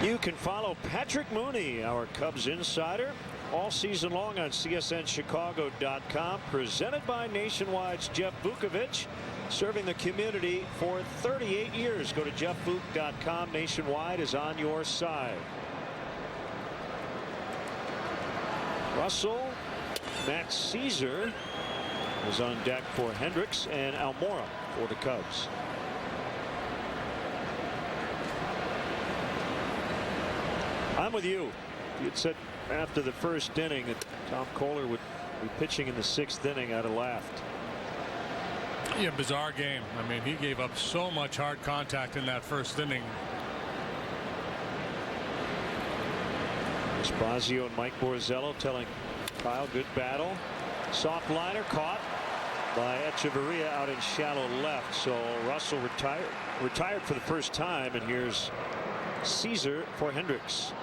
You can follow Patrick Mooney, our Cubs insider, all season long on CSNChicago.com. Presented by Nationwide's Jeff Vukovich, serving the community for 38 years. Go to jeffvuk.com. Nationwide is on your side. Russell, Matt Caesar is on deck for Hendricks, and Almora for the Cubs. I'm with you. You'd said after the first inning that Tom Kohler would be pitching in the 6th inning. I'd have laughed. Yeah, bizarre game. I mean, he gave up so much hard contact in that first inning. Espazio and Mike Borzello telling Kyle, good battle. Soft liner caught by Echeverria out in shallow left. So Russell retired for the first time, and here's Caesar for Hendricks.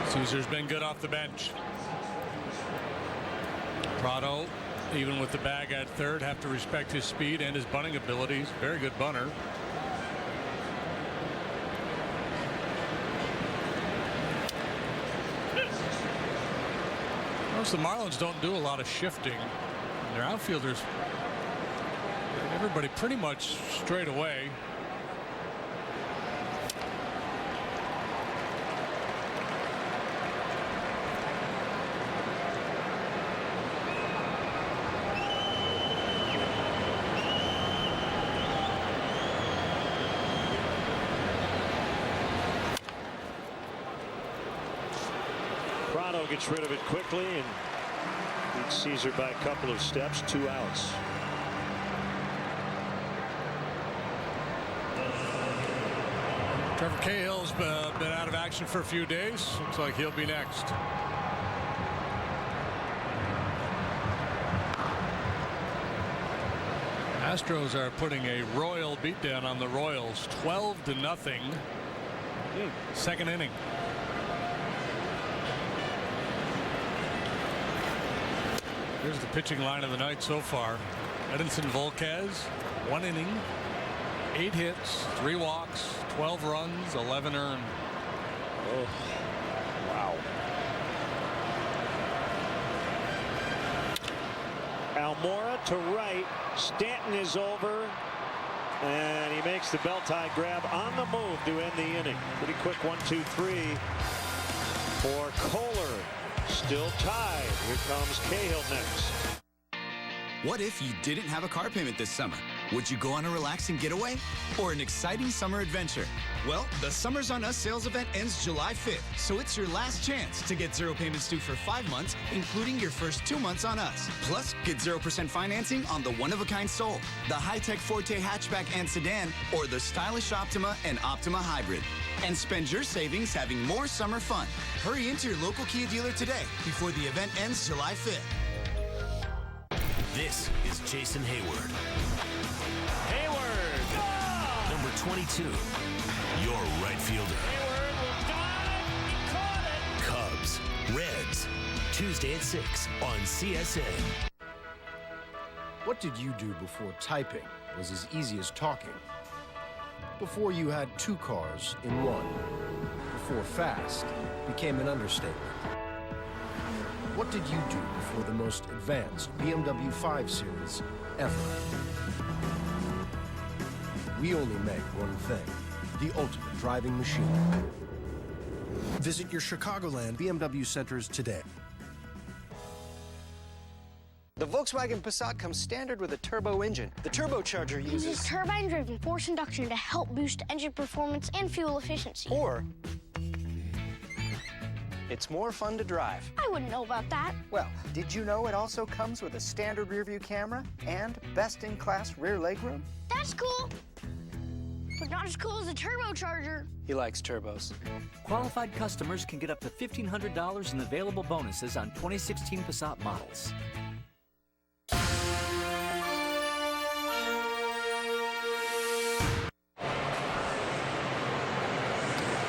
Caesar's been good off the bench. Prado, even with the bag at third, have to respect his speed and his bunting abilities. Very good bunter. Most of the Marlins don't do a lot of shifting. Their outfielders, everybody pretty much straight away. Prado gets rid of it quickly and beats Caesar by a couple of steps. 2 outs. Trevor Cahill's been out of action for a few days. Looks like he'll be next. Astros are putting a royal beatdown on the Royals, 12-0. Second inning. Here's the pitching line of the night so far. Edinson Volquez, 1 inning, 8 hits, 3 walks, 12 runs, 11 earned. Oh, wow. Almora to right. Stanton is over, and he makes the bell tie grab on the move to end the inning. Pretty quick 1-2-3 for Kohler. Still tied. Here comes Cahill next. What if you didn't have a car payment this summer? Would you go on a relaxing getaway or an exciting summer adventure? Well, the Summers on Us sales event ends July 5th, so it's your last chance to get 0 payments due for 5 months, including your first 2 months on us. Plus, get 0% financing on the one-of-a-kind Soul, the high-tech Forte hatchback and sedan, or the stylish Optima and Optima Hybrid. And spend your savings having more summer fun. Hurry into your local Kia dealer today before the event ends July 5th. This is Jason Hayward. Hayward! Oh! Number 22, your right fielder. Hayward will dive. He caught it. Cubs, Reds, Tuesday at 6 on CSN. What did you do before typing was as easy as talking? Before you had 2 cars in one? Before fast became an understatement? What did you do before the most advanced BMW 5 Series ever? We only make one thing, the ultimate driving machine. Visit your Chicagoland BMW centers today. The Volkswagen Passat comes standard with a turbo engine. The turbocharger uses turbine-driven force induction to help boost engine performance and fuel efficiency. Or it's more fun to drive. I wouldn't know about that. Well, did you know it also comes with a standard rear-view camera and best-in-class rear legroom? That's cool, but not as cool as a turbocharger. He likes turbos. Qualified customers can get up to $1,500 in available bonuses on 2016 Passat models.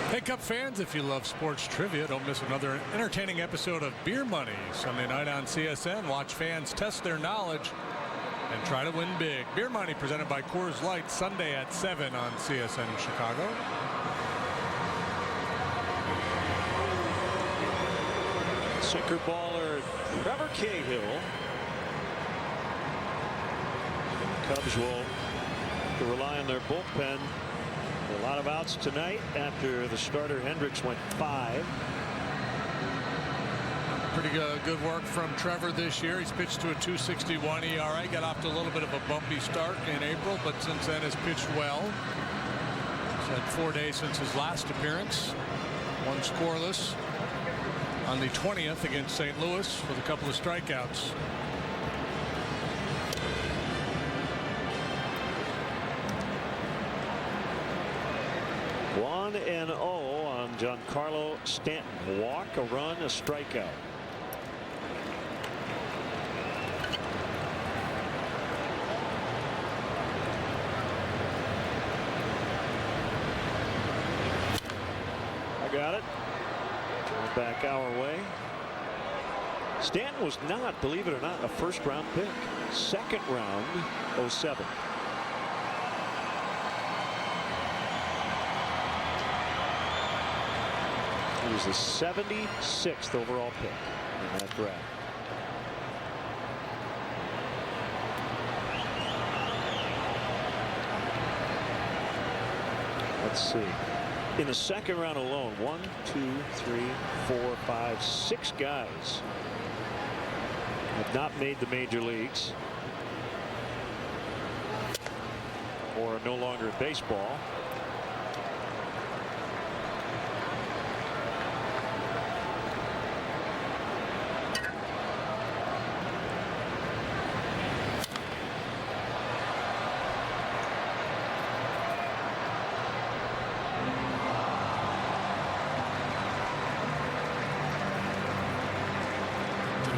Hey, Cup fans, if you love sports trivia, don't miss another entertaining episode of Beer Money. Sunday night on CSN. Watch fans test their knowledge and try to win big. Beer Money presented by Coors Light, Sunday at 7 on CSN Chicago. Sinker baller Trevor Cahill. Cubs will have to rely on their bullpen. A lot of outs tonight after the starter Hendricks went 5. Pretty good work from Trevor this year. He's pitched to a 2.61 ERA. Got off to a little bit of a bumpy start in April, but since then has pitched well. He's had 4 days since his last appearance. One scoreless on the 20th against St. Louis with a couple of strikeouts. One and 0 on Giancarlo Stanton. Walk, a run, a strikeout. I got it. Back our way. Stanton was not, believe it or not, a first-round pick. Second round, 07. He was the 76th overall pick in that draft. Let's see. In the second round alone, 1, 2, 3, 4, 5, 6 guys have not made the major leagues or are no longer in baseball.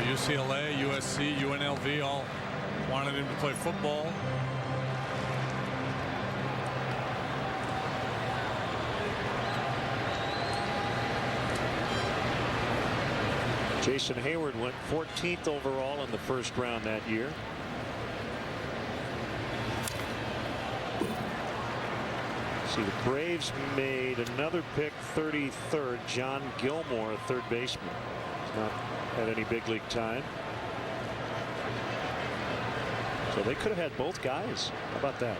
UCLA, USC, UNLV all wanted him to play football. Jason Hayward went 14th overall in the first round that year. See, the Braves made another pick, 33rd, John Gilmore, third baseman. He's not had any big league time. So they could have had both guys. How about that?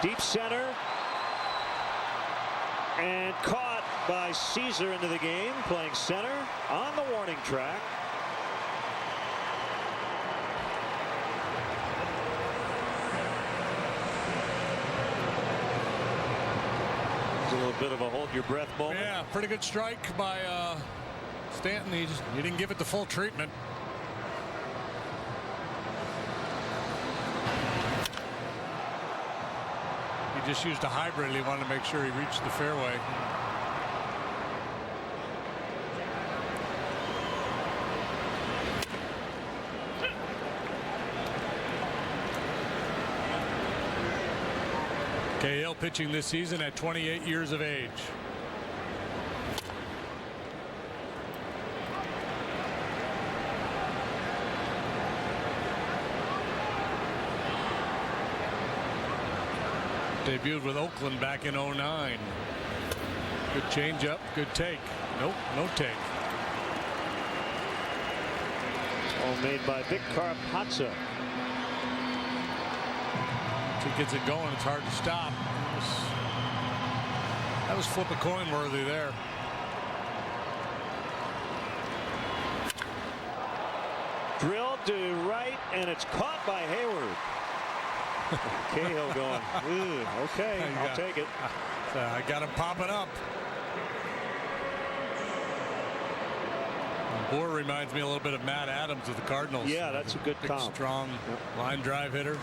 Deep center. And caught by Caesar into the game, playing center on the warning track. It's a little bit of a hold your breath moment. Yeah, pretty good strike by Stanton. He didn't give it the full treatment. He just used a hybrid. He wanted to make sure he reached the fairway. Cahill pitching this season at 28 years of age. Debuted with Oakland back in 09. Good changeup, good take. Nope, no take. All made by Vic Carpazzo. If he gets it going, it's hard to stop. That was flip a coin worthy there. Drilled to right, and it's caught by Hayward. Cahill going, okay, I'll take it. I got him popping up. Boer reminds me a little bit of Matt Adams of the Cardinals. Yeah, that's a good big, comp. Strong line drive hitter.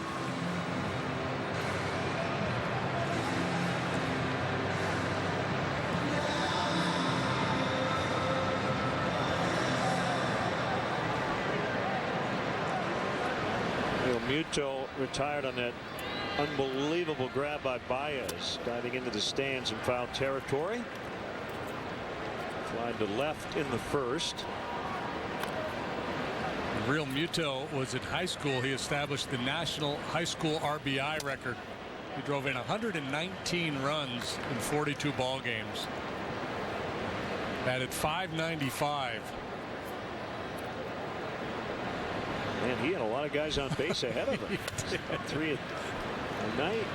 Muto retired on that Unbelievable grab by Baez, diving into the stands in foul territory. Fly to left in the first. Real Muto was in high school. He established the national high school RBI record. He drove in 119 runs in 42 ball games. Batted .595. Man, he had a lot of guys on base ahead of him. 3 a night.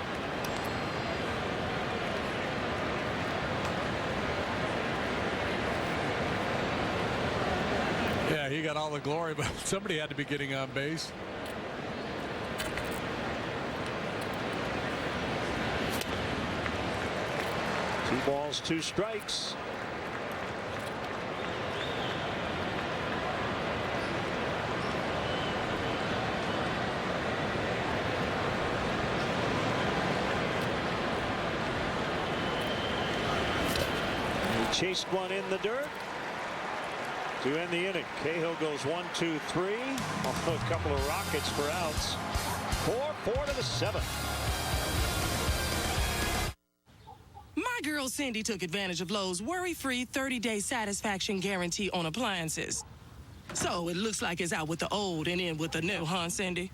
Yeah, he got all the glory, but somebody had to be getting on base. 2 balls, 2 strikes. He chased one in the dirt to end the inning. Cahill goes 1, 2, 3. Also a couple of rockets for outs. 4 to the 7th. My girl Cindy took advantage of Lowe's worry-free 30-day satisfaction guarantee on appliances. So it looks like it's out with the old and in with the new, huh, Cindy?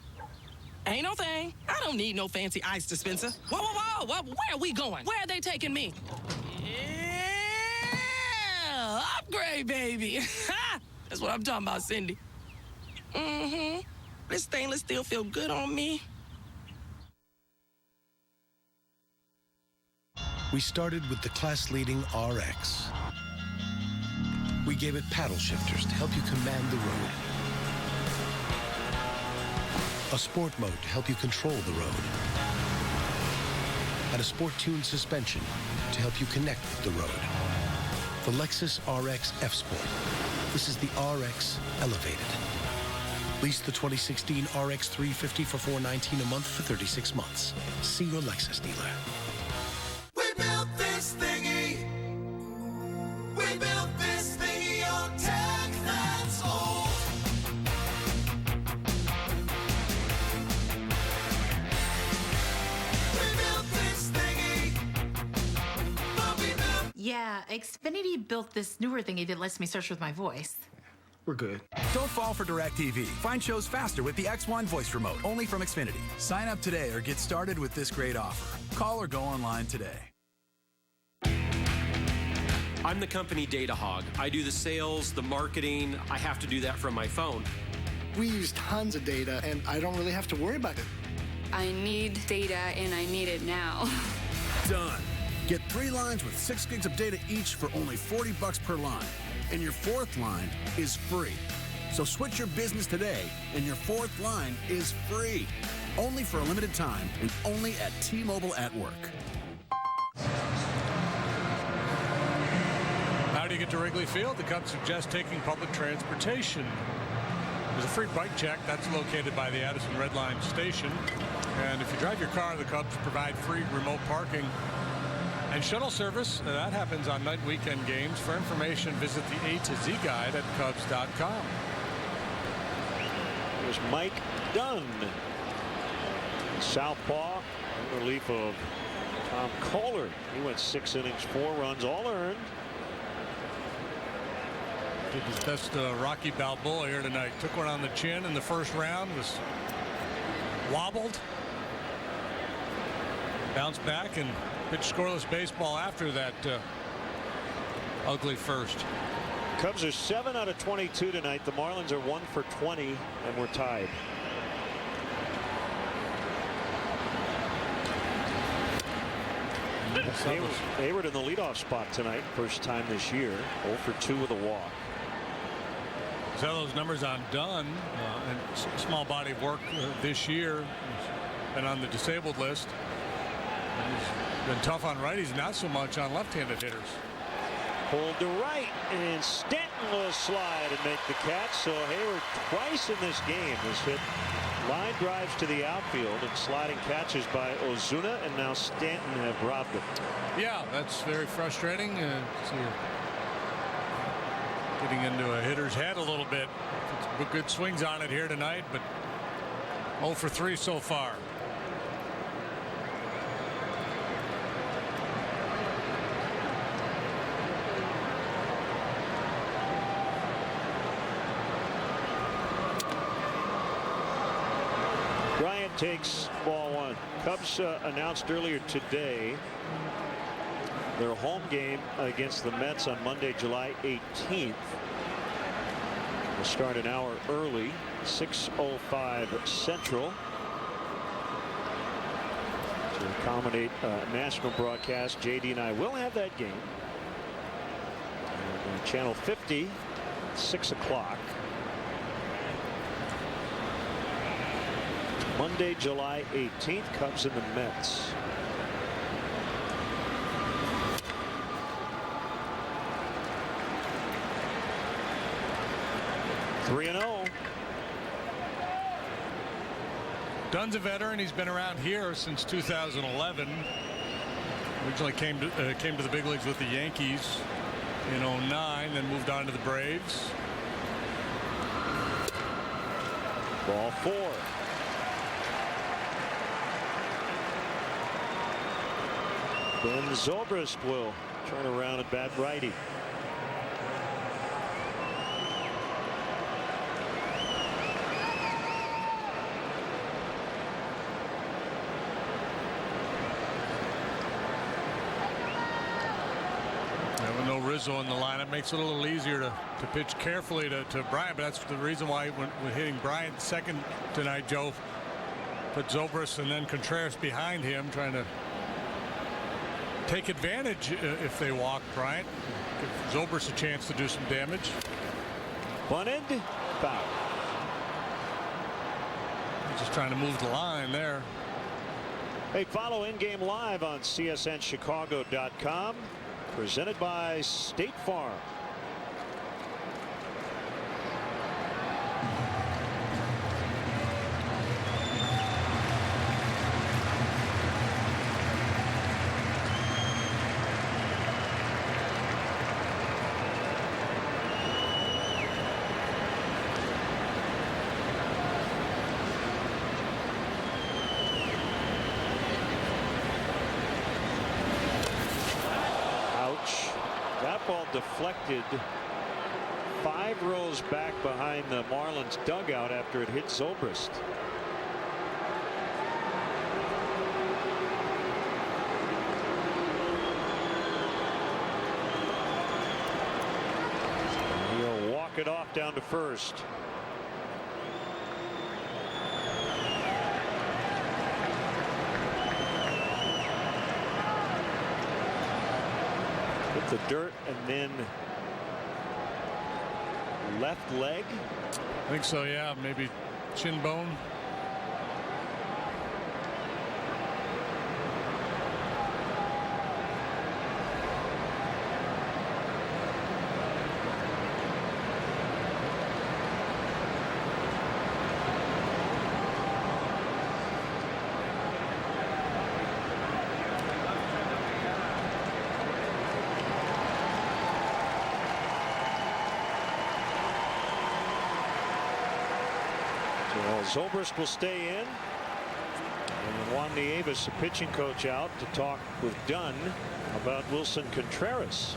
Ain't no thing. I don't need no fancy ice dispenser. Whoa, whoa, whoa, whoa. Where are we going? Where are they taking me? Yeah, upgrade, baby. That's what I'm talking about, Cindy. Mm-hmm. This stainless steel feel good on me. We started with the class-leading RX. We gave it paddle shifters to help you command the road. A sport mode to help you control the road. And a sport-tuned suspension to help you connect with the road. The Lexus RX F-Sport. This is the RX Elevated. Lease the 2016 RX 350 for $419 a month for 36 months. See your Lexus dealer. We built this thingy. We built this thingy on tech that's old. We built this thingy. But we built. Yeah, Xfinity built this newer thingy that lets me search with my voice. We're good. Don't fall for DirecTV. Find shows faster with the X1 voice remote, only from Xfinity. Sign up today or get started with this great offer. Call or go online today. I'm the company Data Hog. I do the sales, the marketing. I have to do that from my phone. We use tons of data, and I don't really have to worry about it. I need data, and I need it now. Done. Get 3 lines with 6 gigs of data each for only $40 per line. And your 4th line is free. So switch your business today, and your 4th line is free. Only for a limited time, and only at T-Mobile at Work. How do you get to Wrigley Field? The Cubs suggest taking public transportation. There's a free bike check that's located by the Addison Red Line station. And if you drive your car, the Cubs provide free remote parking and shuttle service. That happens on night weekend games. For information, visit the A to Z guide at Cubs.com. There's Mike Dunn. Southpaw in relief of Tom Kohler. He went 6 innings, 4 runs, all earned. Did his best Rocky Balboa here tonight. Took one on the chin in the first round. Was wobbled. Bounced back and pitched scoreless baseball after that ugly first. Cubs are 7 out of 22 tonight. The Marlins are 1 for 20, and we're tied. Hayward in the leadoff spot tonight. First time this year. 0 for 2 with a walk. So those numbers on Dunn and small body of work this year. Been on the disabled list. He's been tough on righties, not so much on left-handed hitters. Pulled to right, and Stanton will slide and make the catch. So Hayward twice in this game has hit line drives to the outfield, and sliding catches by Ozuna, and now Stanton have robbed him. Yeah, that's very frustrating. Getting into a hitter's head a little bit. Good swings on it here tonight, but 0 for 3 so far. takes ball one. Cubs announced earlier today their home game against the Mets on Monday, July 18th. Will start an hour early, 6:05 Central. To accommodate national broadcast, JD and I will have that game. And, Channel 50, 6 o'clock. Monday, July 18th, Cubs and the Mets. Three and 0. Dunn's a veteran. He's been around here since 2011. Originally came to the big leagues with the Yankees in 09, then moved on to the Braves. Ball four. Ben Zobrist will turn around and bat righty. With no Rizzo in the lineup makes it a little easier to pitch carefully to Bryant, but that's the reason why when hitting Bryant second tonight, Joe put Zobrist and then Contreras behind him, trying to take advantage if they walk Bryant. Give Zobrist a chance to do some damage. Bunted, foul. He's just trying to move the line there. Hey, follow In-Game Live on CSNChicago.com. Presented by State Farm. That ball deflected 5 rows back behind the Marlins dugout after it hit Zobrist. He'll walk it off down to first. The dirt and then left leg. I think so, yeah, maybe shin bone. Zobrist will stay in, and Juan Nieves, the pitching coach, out to talk with Dunn about Wilson Contreras.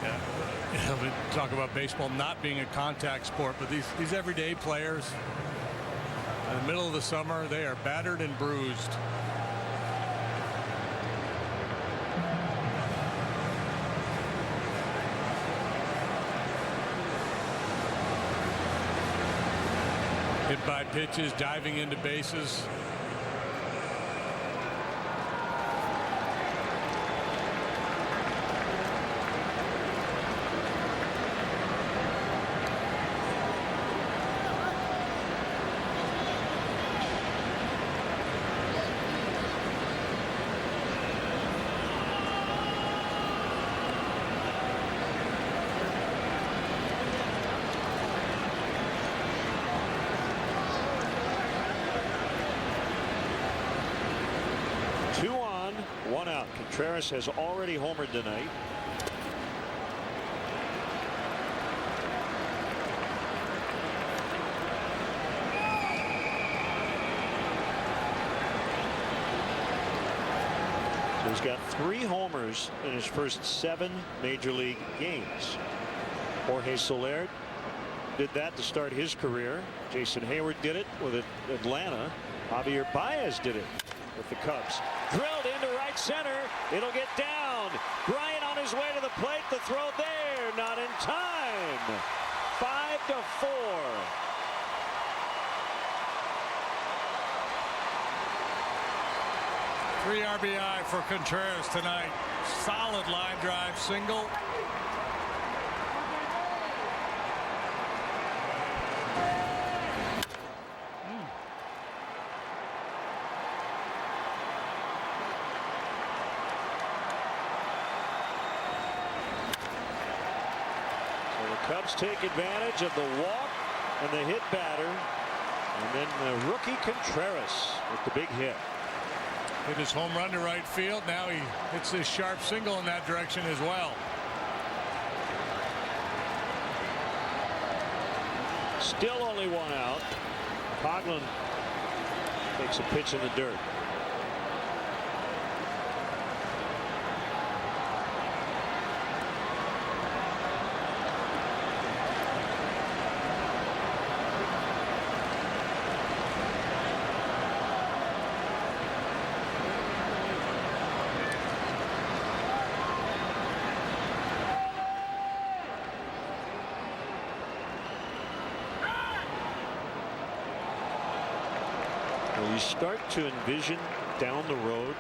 Yeah, we talk about baseball not being a contact sport, but these everyday players in the middle of the summer, they are battered and bruised. Hit by pitches, diving into bases. Contreras has already homered tonight. So he's got 3 homers in his first 7 major league games. Jorge Soler did that to start his career. Jason Hayward did it with Atlanta. Javier Baez did it with the Cubs. Drilled into right center. It'll get down. Bryant on his way to the plate. The throw there. Not in time. 5-4. Three RBI for Contreras tonight. Solid line drive single. So the Cubs take advantage of the walk and the hit batter. And then the rookie Contreras with the big hit. Hit his home run to right field. Now he hits this sharp single in that direction as well. Still only one out. Coghlan takes a pitch in the dirt. You start to envision down the road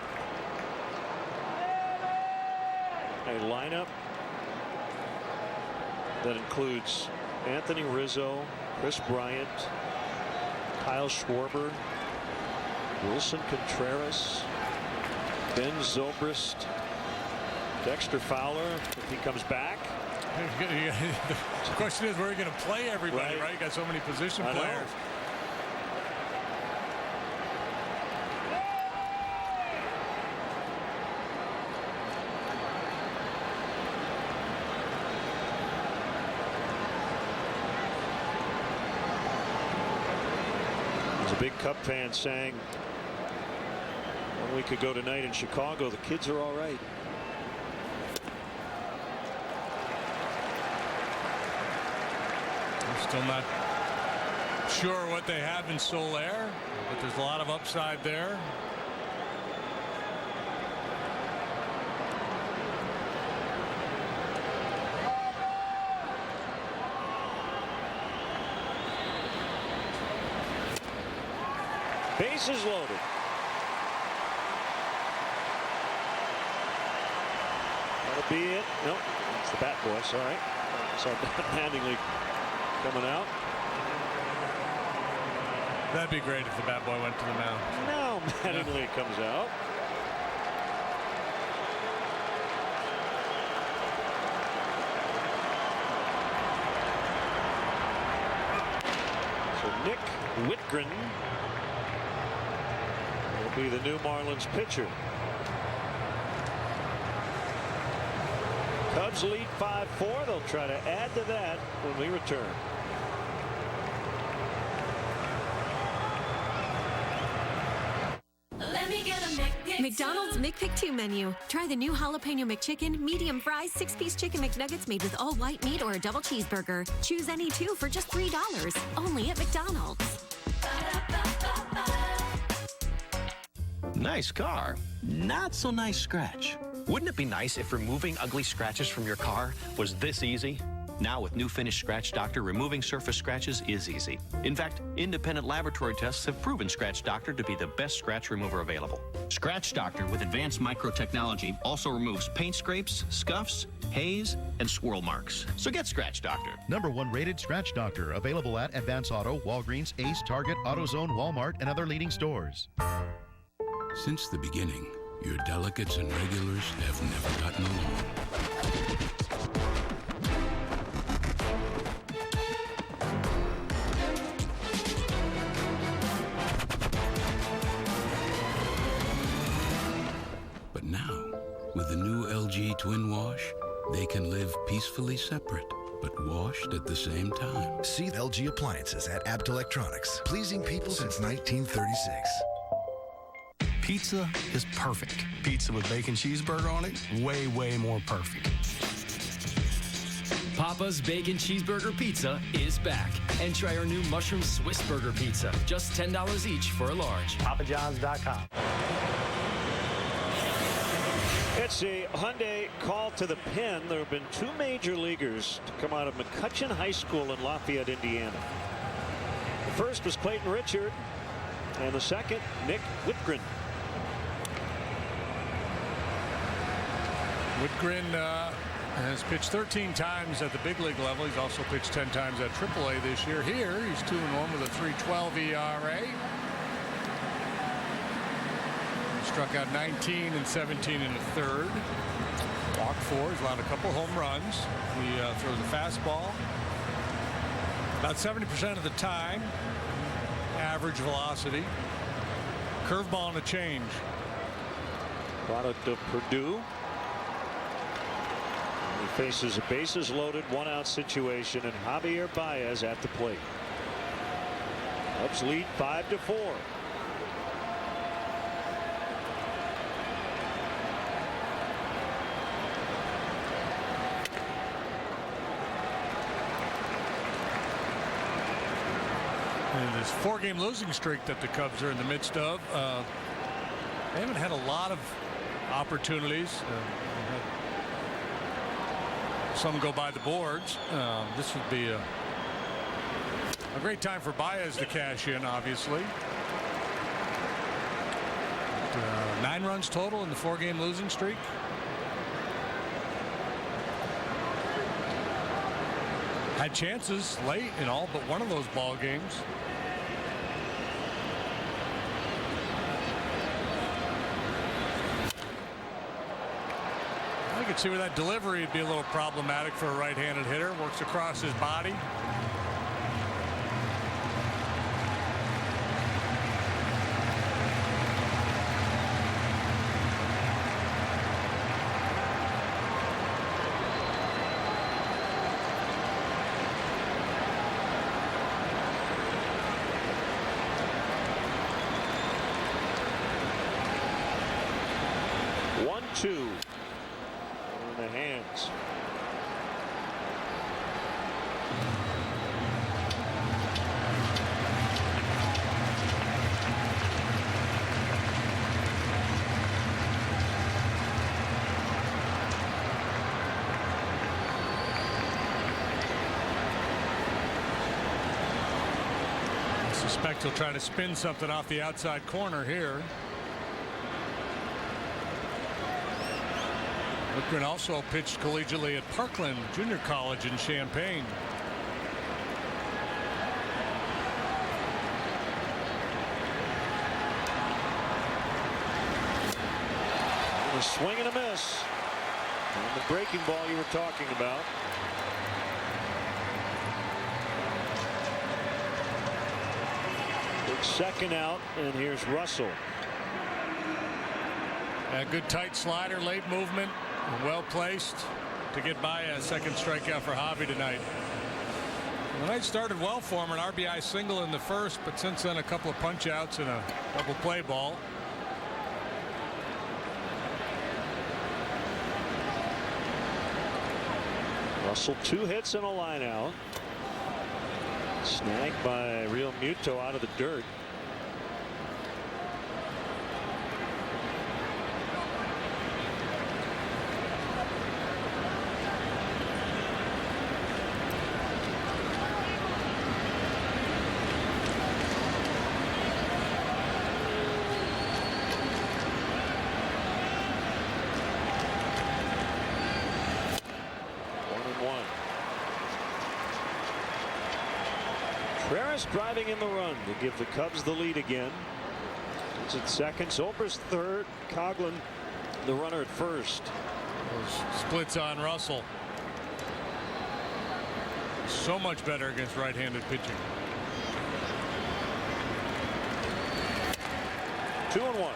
a lineup that includes Anthony Rizzo, Chris Bryant, Kyle Schwarber, Wilson Contreras, Ben Zobrist, Dexter Fowler if he comes back. The question is, where are you going to play everybody, right? You got so many position players. A big Cub fan saying 1 week ago tonight in Chicago, the kids are all right. I'm still not sure what they have in Soler, but there's a lot of upside there. Bases loaded. That'll be it. Nope, it's the bat boy. Sorry. Saw Mattingly coming out. That'd be great if the bat boy went to the mound. Now Mattingly comes out. So Nick Whitgren will be the new Marlins pitcher. Cubs lead 5-4. They'll try to add to that when we return. McDonald's McPick 2 menu. Try the new jalapeno McChicken, medium fries, 6-piece chicken McNuggets made with all white meat or a double cheeseburger. Choose any two for just $3. Only at McDonald's. Nice car. Not so nice scratch. Wouldn't it be nice if removing ugly scratches from your car was this easy? Now with new Finish Scratch Doctor, removing surface scratches is easy. In fact, independent laboratory tests have proven Scratch Doctor to be the best scratch remover available. Scratch Doctor with advanced microtechnology also removes paint scrapes, scuffs, haze, and swirl marks. So get Scratch Doctor. #1 rated Scratch Doctor. Available at Advance Auto, Walgreens, Ace, Target, AutoZone, Walmart, and other leading stores. Since the beginning, your delegates and regulars have never gotten along. But now, with the new LG Twin Wash, they can live peacefully separate, but washed at the same time. See LG appliances at Abt Electronics, pleasing people since 1936. Pizza is perfect. Pizza with bacon cheeseburger on it, way, way more perfect. Papa's Bacon Cheeseburger Pizza is back. And try our new Mushroom Swiss Burger Pizza. Just $10 each for a large. PapaJohns.com. It's a Hyundai call to the pen. There have been 2 major leaguers to come out of McCutcheon High School in Lafayette, Indiana. The first was Clayton Richard, and the second, Nick Whitgren. Whitgren has pitched 13 times at the big league level. He's also pitched 10 times at AAA this year. Here, he's 2-1 with a 3.12 ERA. Struck out 19 and 17 in the third. Walked 4. He's allowed a couple home runs. He throws a fastball about 70% of the time. Average velocity. Curveball and a change. Product of Purdue. He faces a bases loaded 1-out situation, and Javier Baez at the plate. Cubs lead 5-4. And this 4-game losing streak that the Cubs are in the midst of, they haven't had a lot of opportunities. Some go by the boards. This would be a great time for Baez to cash in, obviously. 9 runs total in the 4-game losing streak. Had chances late in all but one of those ball games. I could see where that delivery would be a little problematic for a right-handed hitter. Works across his body. Two in the hands. I suspect he'll try to spin something off the outside corner here. Whitgren also pitched collegiately at Parkland Junior College in Champaign. A swing and a miss. And the breaking ball you were talking about. Big second out, and here's Russell. A good tight slider, late movement. Well placed to get by a second strikeout for Javi tonight. The night started well for him, an RBI single in the first, but since then a couple of punch outs and a double play ball. Russell 2 hits and a line out. Snagged by Real Muto out of the dirt. Ferris driving in the run to give the Cubs the lead again. It's at second. Zobrist third. Coughlin the runner at first. Those splits on Russell. So much better against right-handed pitching. 2-1.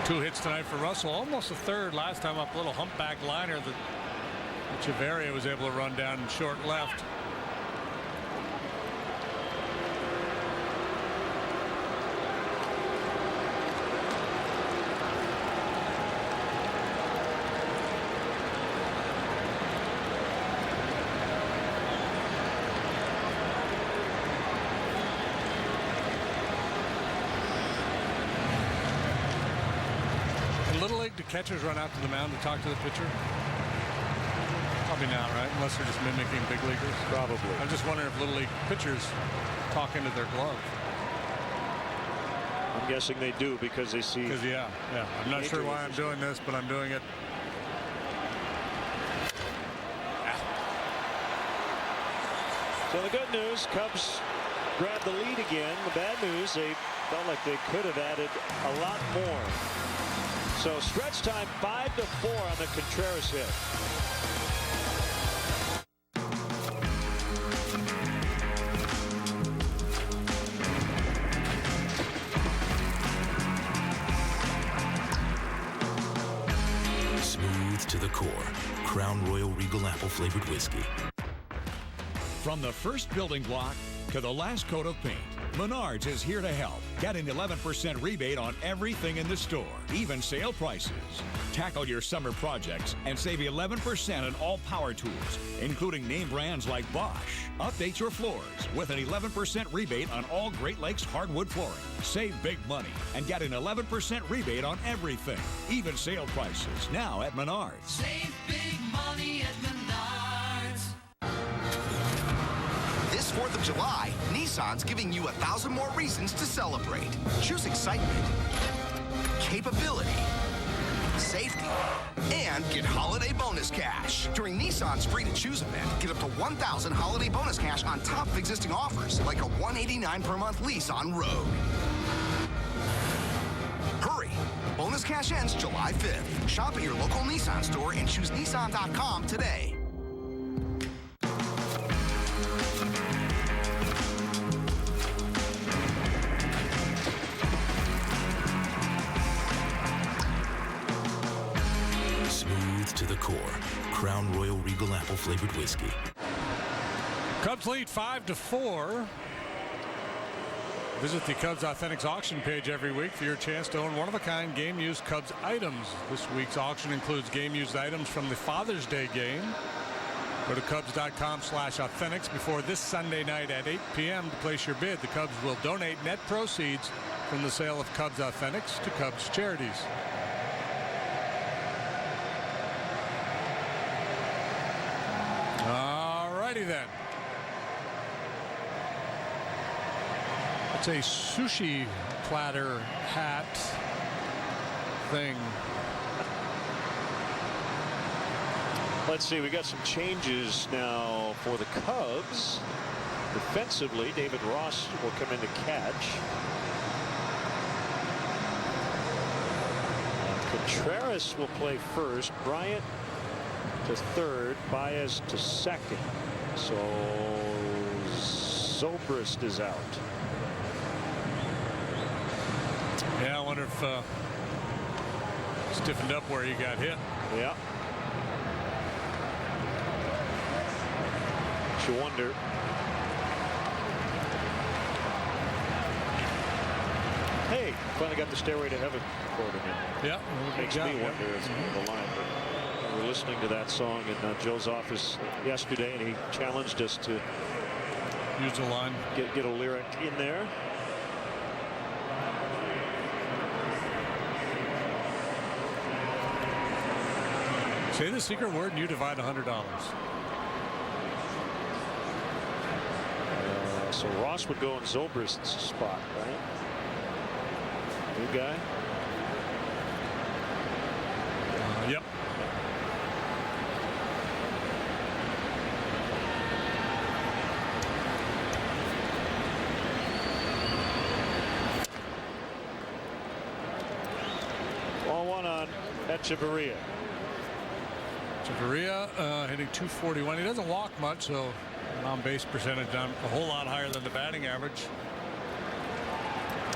2 hits tonight for Russell. Almost a third last time up. A little humpback liner that Chavarria was able to run down in short left. Do catchers run out to the mound to talk to the pitcher? Probably not, right? Unless they're just mimicking big leaguers. Probably. I'm just wondering if Little League pitchers talk into their glove. I'm guessing they do because they see. Because yeah. I'm not sure why I'm doing this, but I'm doing it. So the good news, Cubs grab the lead again. The bad news, they felt like they could have added a lot more. So stretch time 5-4 on the Contreras hit. Smooth to the core. Crown Royal Regal Apple flavored whiskey. From the first building block to the last coat of paint, Menards is here to help. Get an 11% rebate on everything in the store, even sale prices. Tackle your summer projects and save 11% on all power tools, including name brands like Bosch. Update your floors with an 11% rebate on all Great Lakes hardwood flooring. Save big money and get an 11% rebate on everything, even sale prices, now at Menards. Save big money at Menards. This 4th of July, Nissan's giving you 1,000 more reasons to celebrate. Choose excitement, capability, safety, and get holiday bonus cash. During Nissan's Free to Choose event, get up to 1,000 holiday bonus cash on top of existing offers, like a $189 per month lease on Rogue. Hurry! Bonus cash ends July 5th. Shop at your local Nissan store and choose Nissan.com today. To the core. Crown Royal Regal Apple flavored whiskey. Cubs lead 5-4. Visit the Cubs Authentics auction page every week for your chance to own one-of-a-kind game-used Cubs items. This week's auction includes game-used items from the Father's Day game. Go to Cubs.com/authentics before this Sunday night at 8 p.m. to place your bid. The Cubs will donate net proceeds from the sale of Cubs Authentics to Cubs charities. Alrighty then. It's a sushi platter hat thing. Let's see, we got some changes now for the Cubs. Defensively, David Ross will come in to catch. Contreras will play first. Bryant to third. Baez to second. So Zobrist is out. Yeah, I wonder if stiffened up where he got hit. Yeah. You wonder. Hey, finally got the Stairway to Heaven quote again. Yeah, makes me wonder if the line. We were listening to that song in Joe's office yesterday, and he challenged us to use the line, get a lyric in there. Say the secret word, and you divide $100. So Ross would go in Zobrist's spot, right? New guy. Yep. Ball one on Echeverria. Echeverria hitting .241. He doesn't walk much, so on base percentage a whole lot higher than the batting average.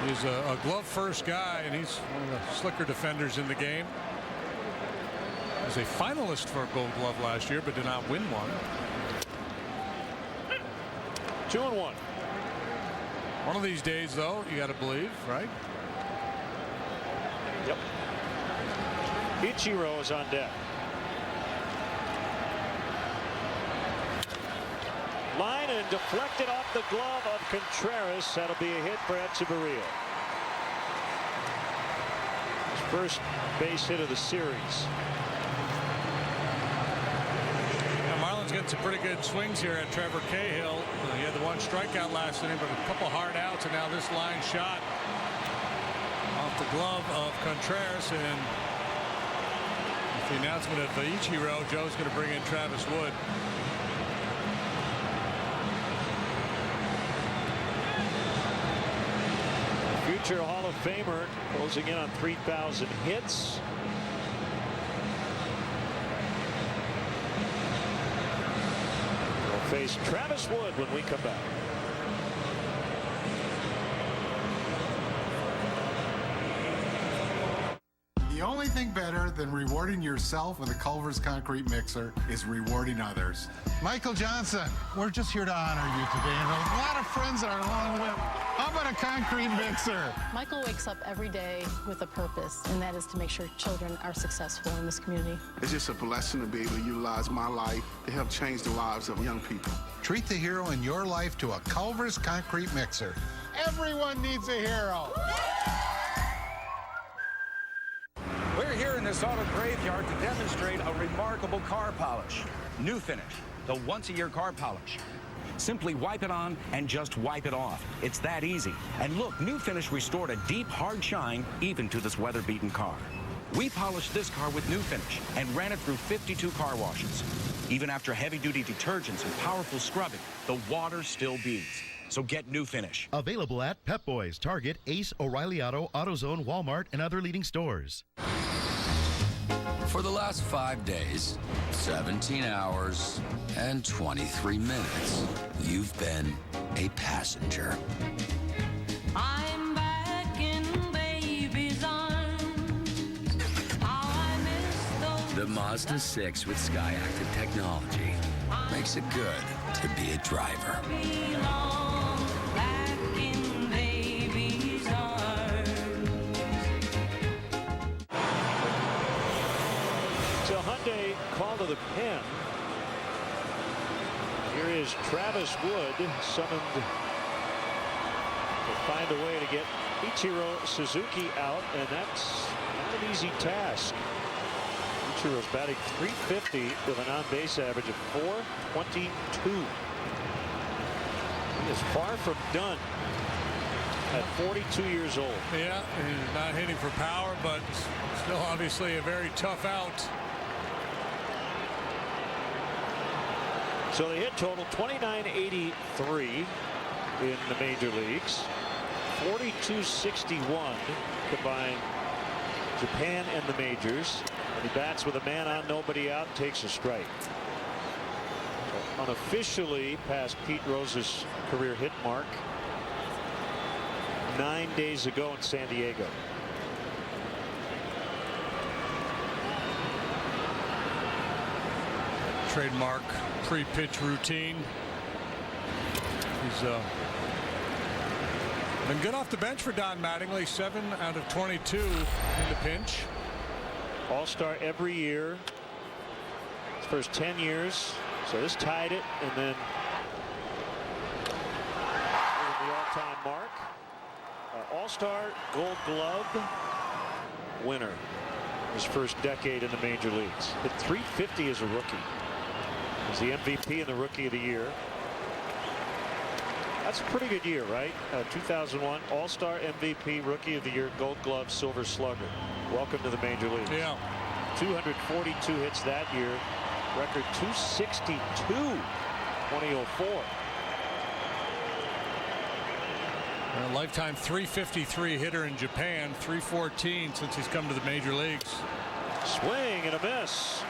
He's a glove-first guy, and he's one of the slicker defenders in the game. He was a finalist for a Gold Glove last year, but did not win one. 2-1. One of these days, though, you got to believe, right? Yep. Ichiro is on deck. Line and deflected off the glove of Contreras. That'll be a hit for Echeverria. His first base hit of the series. Yeah, Marlins getting some pretty good swings here at Trevor Cahill. He had the one strikeout last inning, but a couple hard outs, and now this line shot off the glove of Contreras. And with the announcement of Ichiro, Joe's going to bring in Travis Wood. Future Hall of Famer closing in on 3,000 hits. We'll face Travis Wood when we come back. The only thing better than rewarding yourself with a Culver's concrete mixer is rewarding others. Michael Johnson, we're just here to honor you today, and a lot of friends are along with. How about a concrete mixer? Michael wakes up every day with a purpose, and that is to make sure children are successful in this community. It's just a blessing to be able to utilize my life to help change the lives of young people. Treat the hero in your life to a Culver's concrete mixer. Everyone needs a hero. We're here in this auto graveyard to demonstrate a remarkable car polish. New Finish, the once-a-year car polish. Simply wipe it on and just wipe it off. It's that easy. And look, New Finish restored a deep, hard shine even to this weather-beaten car. We polished this car with New Finish and ran it through 52 car washes. Even after heavy-duty detergents and powerful scrubbing, the water still beads. So get New Finish. Available at Pep Boys, Target, Ace, O'Reilly Auto, AutoZone, Walmart, and other leading stores. For the last 5 days, 17 hours, and 23 minutes, you've been a passenger. I'm back in baby's arms. How I miss those. The Mazda 6 with Skyactiv technology makes it good to be a driver. Back in baby's arms. So Hyundai call to the pen. Here is Travis Wood summoned to find a way to get Ichiro Suzuki out, and that's not an easy task. Ichiro's batting .350 with an on-base average of .422. He is far from done at 42 years old. Yeah, he's not hitting for power, but still obviously a very tough out. So they hit total 2983 in the major leagues, 4261 combined Japan and the majors. And he bats with a man on, nobody out, takes a strike. So unofficially passed Pete Rose's career hit mark 9 days ago in San Diego. Trademark pre-pitch routine. He's been good off the bench for Don Mattingly. 7 out of 22 in the pinch. All-star every year. His first 10 years. So this tied it, and then the all-time mark. All-star Gold Glove winner. His first decade in the major leagues. Hit .350 as a rookie. Was the MVP and the Rookie of the Year. That's a pretty good year, right? 2001 All-Star MVP, Rookie of the Year, Gold Glove, Silver Slugger. Welcome to the major leagues. Yeah. 242 hits that year. Record 262, 2004. A lifetime .353 hitter in Japan, .314 since he's come to the major leagues. Swing and a miss.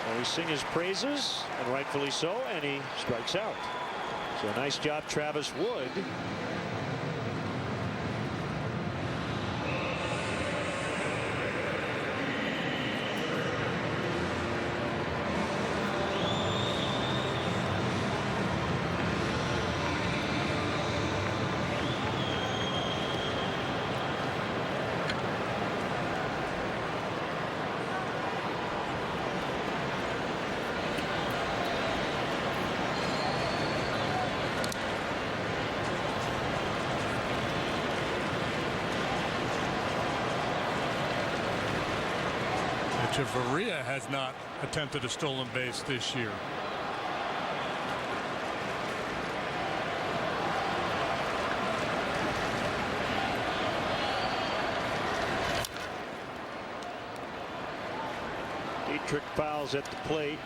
So we sing his praises, and rightfully so, and he strikes out. So nice job, Travis Wood. Echeverria has not attempted a stolen base this year. Dietrich fouls at the plate.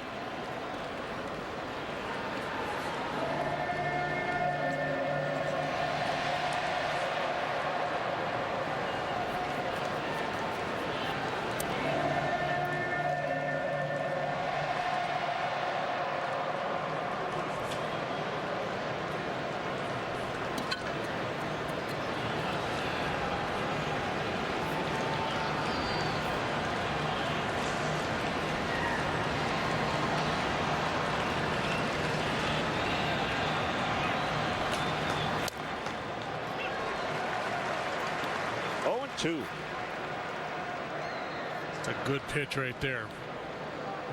Two. It's a good pitch right there.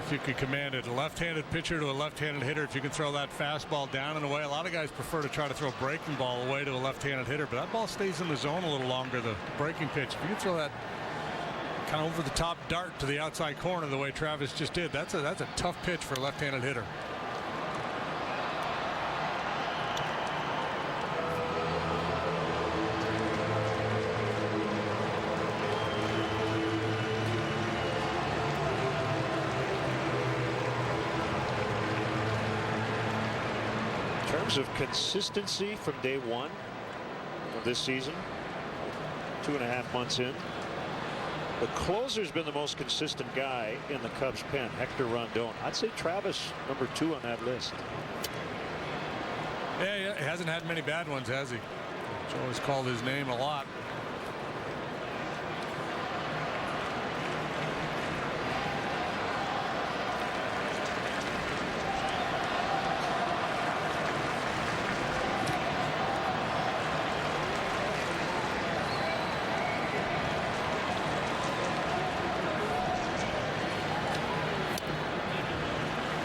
If you could command it, a left-handed pitcher to a left-handed hitter, if you can throw that fastball down and away. A lot of guys prefer to try to throw a breaking ball away to a left-handed hitter, but that ball stays in the zone a little longer, the breaking pitch. If you can throw that kind of over the top dart to the outside corner the way Travis just did, that's a tough pitch for a left-handed hitter. In terms of consistency from day one of this season, 2.5 months in, the closer's been the most consistent guy in the Cubs pen, Hector Rondon. I'd say Travis number 2 on that list. Yeah, he hasn't had many bad ones, has he? He's always called his name a lot.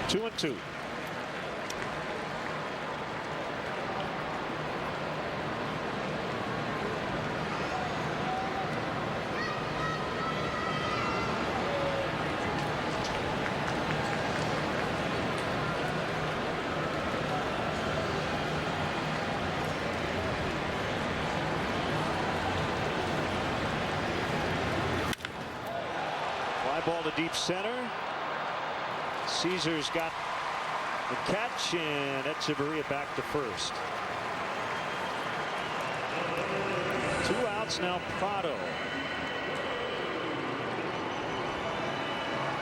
Two and two. Fly ball to deep center. Caesar's got the catch, and Echeverria back to first. 2 outs now. Prado.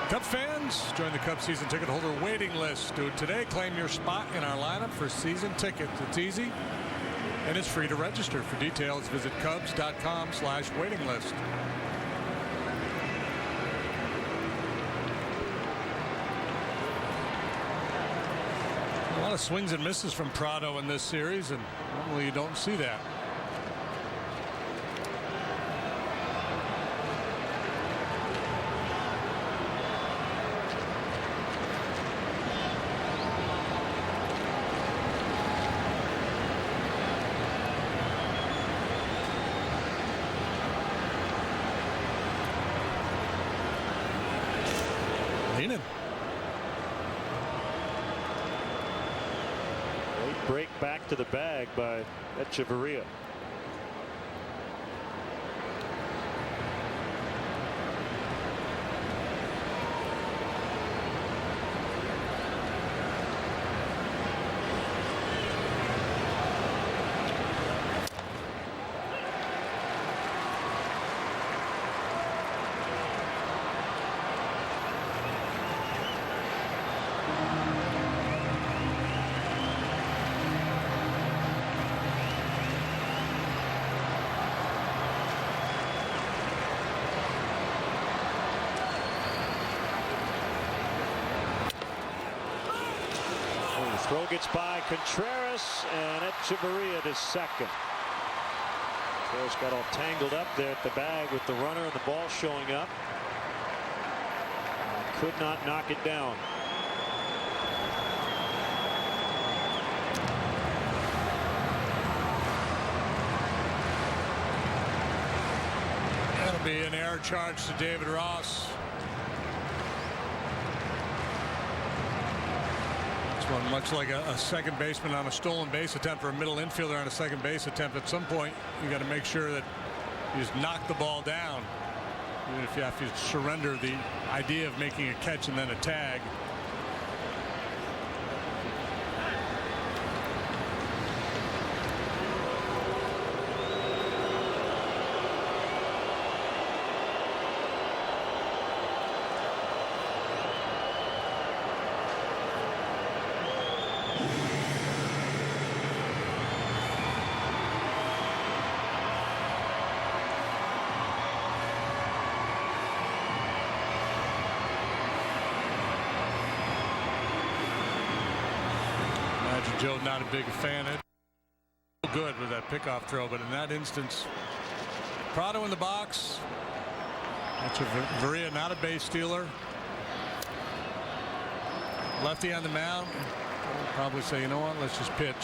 Cubs fans, join the Cubs season ticket holder waiting list. Do it today. Claim your spot in our lineup for season tickets. It's easy and it's free to register. For details, visit Cubs.com/waiting list. A lot of swings and misses from Prado in this series, and normally you don't see that. Leaning. Break back to the bag by Echeverria. Throw gets by Contreras, and Echeverria to second. Contreras got all tangled up there at the bag with the runner and the ball showing up. Could not knock it down. That'll be an error charge to David Ross. one much like a second baseman on a stolen base attempt or a middle infielder on a second base attempt. At some point, you got to make sure that you just knock the ball down, even if you have to surrender the idea of making a catch and then a tag. Joe not a big fan of it. Good with that pickoff throw, but in that instance, Prado in the box. That's Varia, not a base stealer. Lefty on the mound. We'll probably say, you know what, let's just pitch.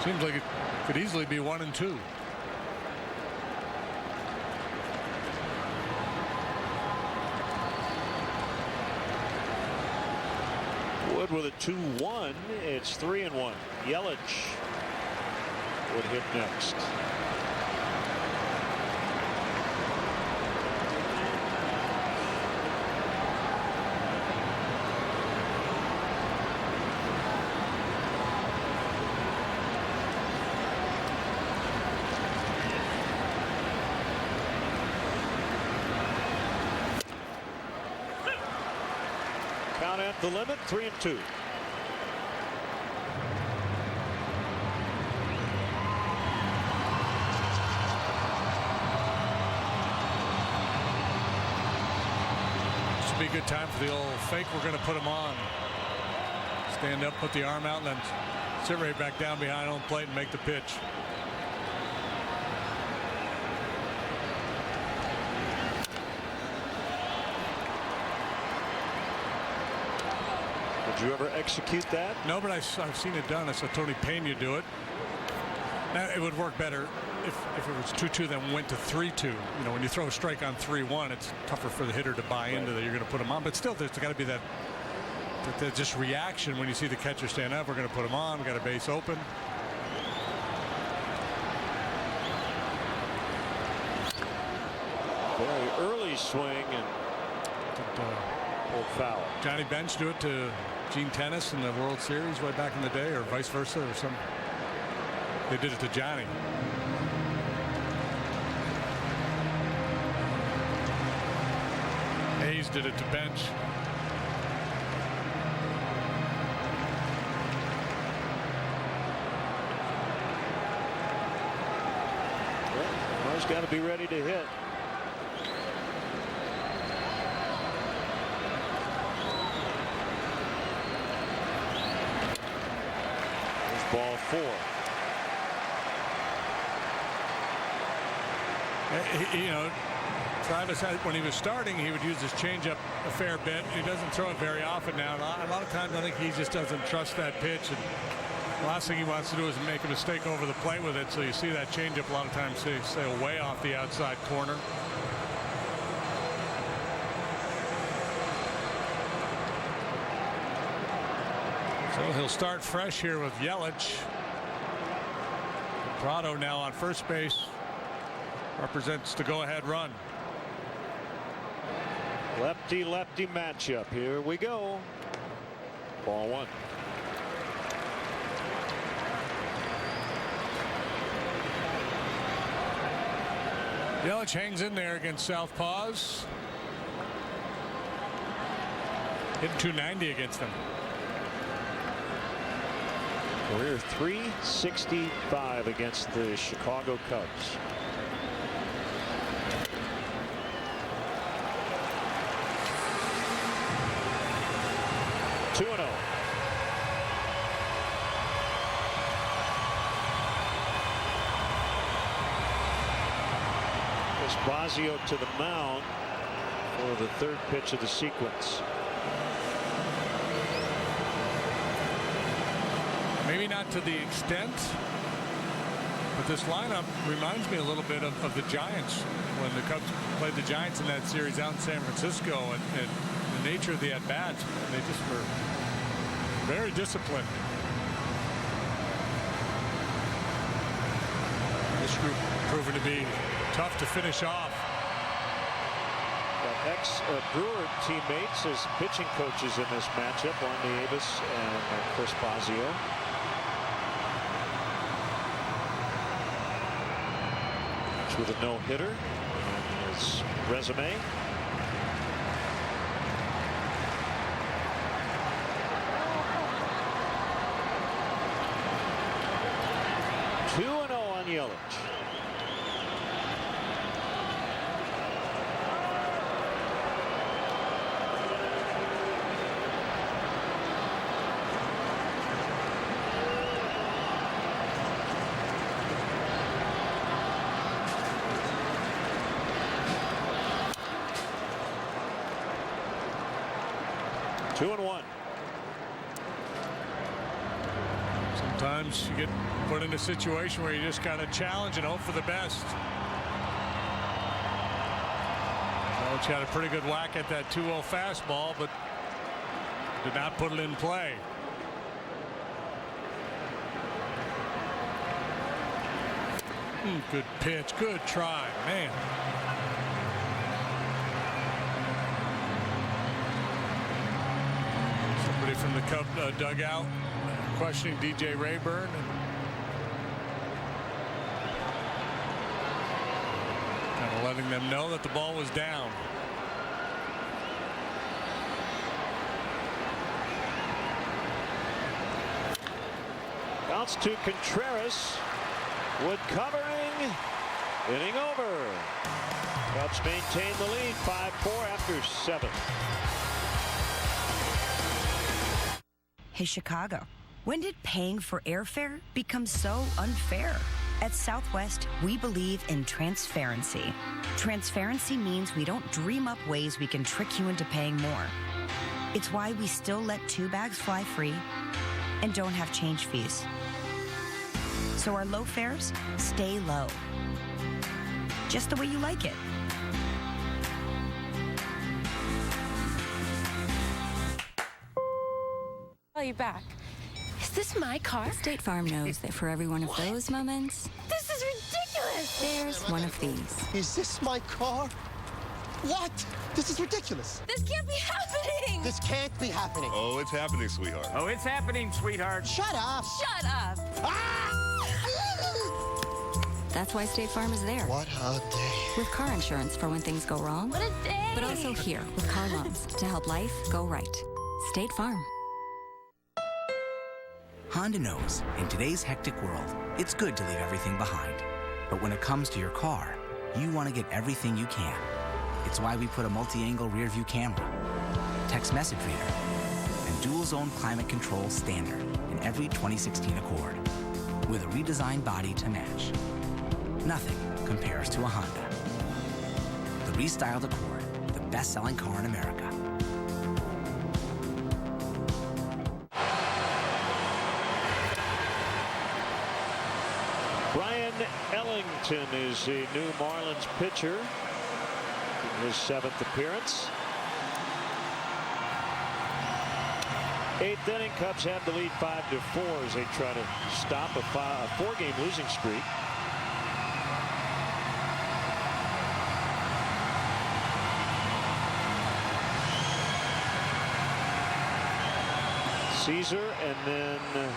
Seems like it could easily be 1-2. Wood with a 2-1. It's 3-1. Yelich would hit next. Count at the limit, 3-2. This would be a good time for the old fake. We're going to put him on. Stand up, put the arm out, and then sit right back down behind home plate and make the pitch. Did you ever execute that? No, but I've seen it done. I saw Tony Pena do it. Now, it would work better if it was 2-2 then went to 3-2. You know, when you throw a strike on 3-1, it's tougher for the hitter to buy into that you're going to put him on. But still, there's got to be that just reaction when you see the catcher stand up. We're going to put him on. We got a base open. Very early swing and pulled foul. Johnny Bench do it to Gene Tennis in the World Series way back in the day, or vice versa, or some. They did it to Johnny. Hayes did it to Bench. Well, he's got to be ready to hit. Ball 4. You know, Travis, when he was starting, he would use his changeup a fair bit. He doesn't throw it very often now. A lot of times I think he just doesn't trust that pitch. And the last thing he wants to do is make a mistake over the plate with it. So you see that changeup a lot of times sail way off the outside corner. So he'll start fresh here with Yelich. Prado now on first base represents the go-ahead run. Lefty-lefty matchup. Here we go. Ball 1. Yelich hangs in there against Southpaws. Hitting 290 against them. Career .365 against the Chicago Cubs. Two 2-0. Bosio to the mound for the third pitch of the sequence. Maybe not to the extent, but But this lineup reminds me a little bit of the Giants when the Cubs played the Giants in that series out in San Francisco, and the nature of the at-bats, they just were very disciplined. This group proven to be tough to finish off. Got ex-Brewer teammates as pitching coaches in this matchup, Lonnie Avis and Chris Bosio. With a no-hitter on his resume. Two 2-0 on Yelich. Two and one. Sometimes you get put in a situation where you just got to challenge and hope for the best. Yelich had a pretty good whack at that 2-0 fastball, but did not put it in play. Good pitch, good try, man. Somebody from the Cub dugout questioning DJ Rayburn. Kind of letting them know that the ball was down. Bounce to Contreras. Wood covering. Inning over. Cubs maintain the lead 5-4 after 7. Hey, Chicago, when did paying for airfare become so unfair? At Southwest, we believe in transparency. Transparency means we don't dream up ways we can trick you into paying more. It's why we still let 2 bags fly free and don't have change fees. So our low fares stay low. Just the way you like it. Call you back. Is this my car? State Farm knows that for every one of those moments, This is ridiculous! there's one of these. Is this my car? What? This is ridiculous. This can't be happening! This can't be happening. Oh, it's happening, sweetheart. Oh, it's happening, sweetheart. Shut up. Shut up! That's why State Farm is there. What a day. With car insurance for when things go wrong. What a day! But also here with car loans to help life go right. State Farm. Honda knows in today's hectic world, it's good to leave everything behind. But when it comes to your car, you want to get everything you can. It's why we put a multi-angle rear view camera, text message reader, and dual zone climate control standard in every 2016 Accord, with a redesigned body to match. Nothing compares to a Honda. The restyled Accord, the best-selling car in America. Brian Ellington is the new Marlins pitcher in his 7th appearance. 8th inning, Cubs have the lead 5-4 as they try to stop a 4-game losing streak. Caesar and then the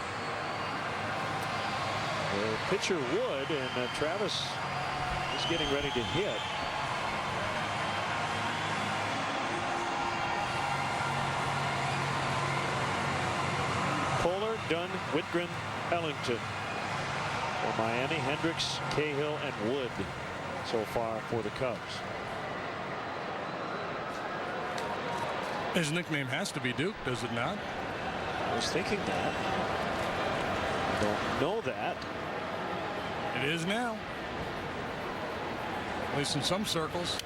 pitcher Wood, and Travis is getting ready to hit. Kohler, Dunn, Whitgren, Ellington. For Miami, Hendricks, Cahill, and Wood so far for the Cubs. His nickname has to be Duke, does it not? I was thinking that. Don't know that. It is now. At least in some circles.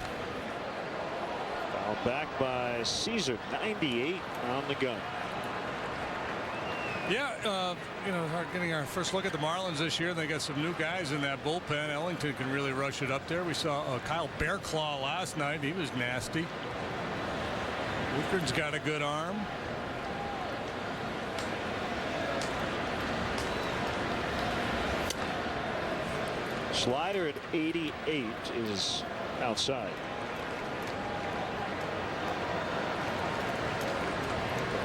Fouled back by Caesar. 98 on the gun. Yeah, getting our first look at the Marlins this year. They got some new guys in that bullpen. Ellington can really rush it up there. We saw Kyle Bearclaw last night. He was nasty. Woodford's got a good arm. Slider at 88 is outside.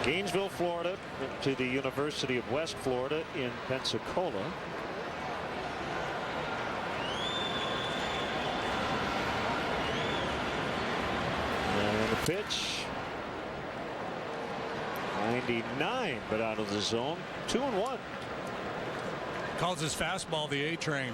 Gainesville, Florida, to the University of West Florida in Pensacola. And the pitch. 99, but out of the zone. 2-1. Calls his fastball the A train.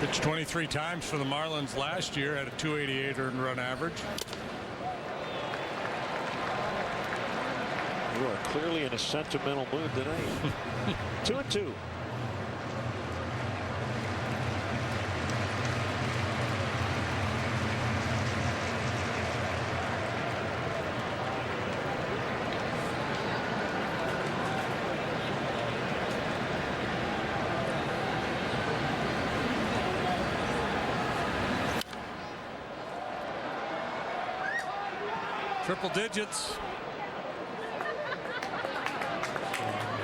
Pitched 23 times for the Marlins last year, had a 288 earned run average. You are clearly in a sentimental mood tonight. 2-2. Triple digits.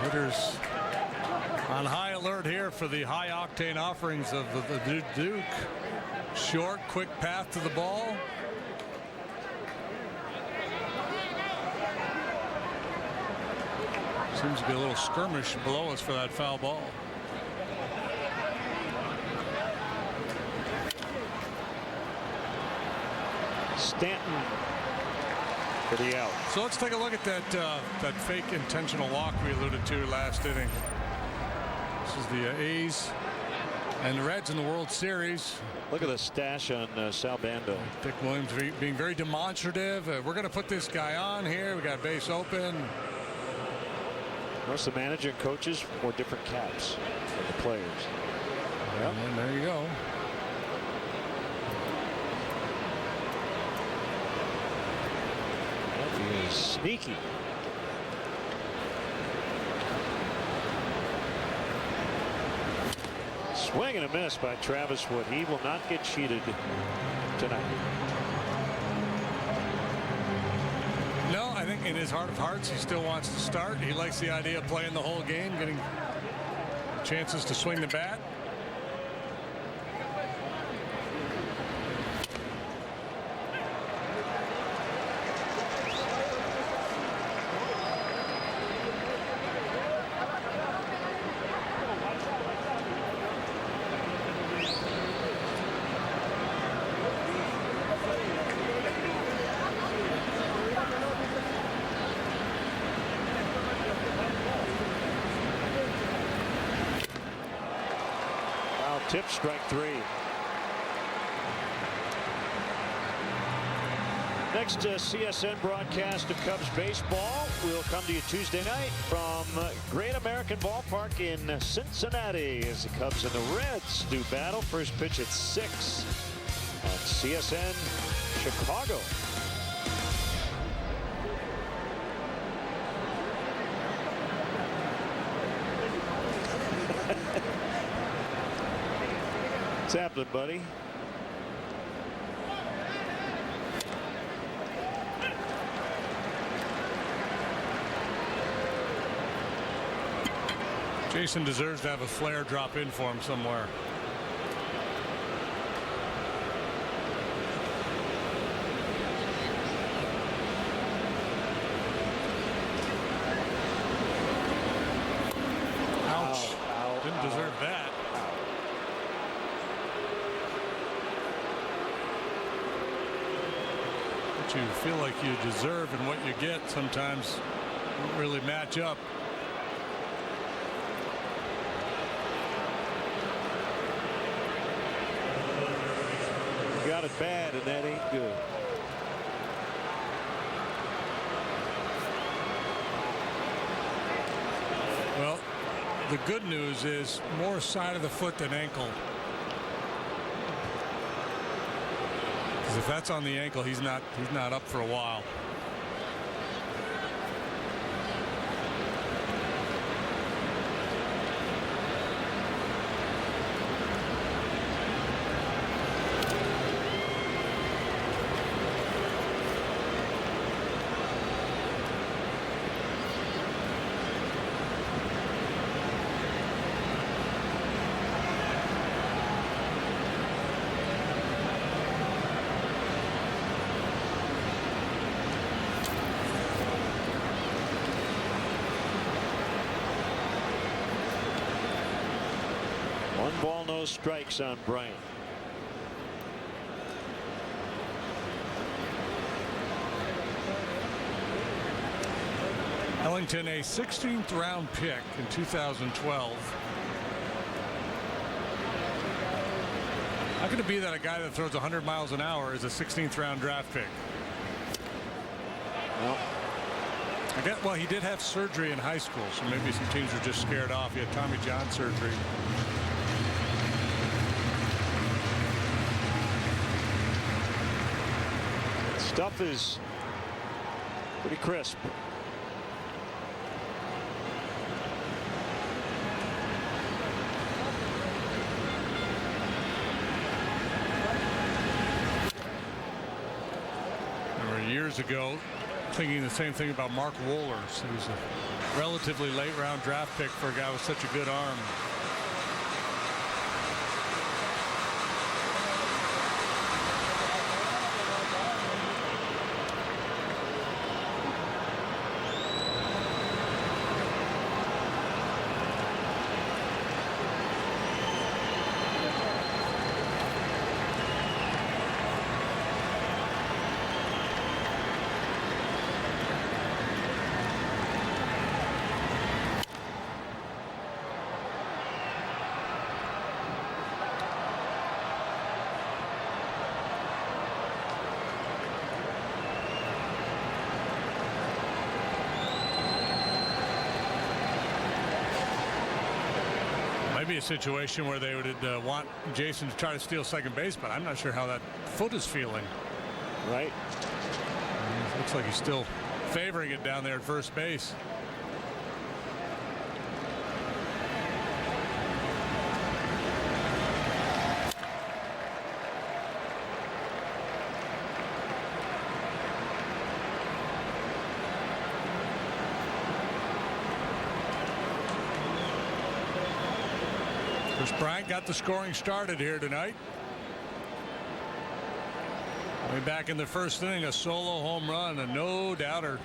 Hitters on high alert here for the high octane offerings of the Duke. Short, quick path to the ball. Seems to be a little skirmish below us for that foul ball. Stanton for the out. So let's take a look at that fake intentional walk we alluded to last inning. This is the A's and the Reds in the World Series. Look at the stash on Sal Bando. Dick Williams being very demonstrative. We're going to put this guy on here. We got base open. Most of the manager and coaches wore different caps for the players. Yep. And there you go. That is sneaky. Swing and a miss by Travis Wood. He will not get cheated tonight. No, I think in his heart of hearts, he still wants to start. He likes the idea of playing the whole game, getting chances to swing the bat. Tip, strike three. Next CSN broadcast of Cubs baseball will come to you Tuesday night from Great American Ballpark in Cincinnati as the Cubs and the Reds do battle. First pitch at 6 on CSN Chicago. What's happening, buddy? Jason deserves to have a flare drop in for him somewhere. Ouch. Didn't deserve that. What you feel like you deserve and what you get sometimes don't really match up. You got it bad and that ain't good. Well, the good news is more side of the foot than ankle. Because if that's on the ankle, he's not up for a while. One ball, no strikes on Bryant. Ellington, a 16th round pick in 2012. How could it be that a guy that throws 100 miles an hour is a 16th round draft pick? Well, well, he did have surgery in high school, so maybe some teams were just scared off. He had Tommy John surgery. Stuff is pretty crisp. Remember years ago thinking the same thing about Mark Wohlers. He was a relatively late round draft pick for a guy with such a good arm. Maybe a situation where they would want Jason to try to steal second base, but I'm not sure how that foot is feeling. Right. Looks like he's still favoring it down there at first base. Chris Bryant got the scoring started here tonight. Way back in the first inning, a solo home run, a no-doubter.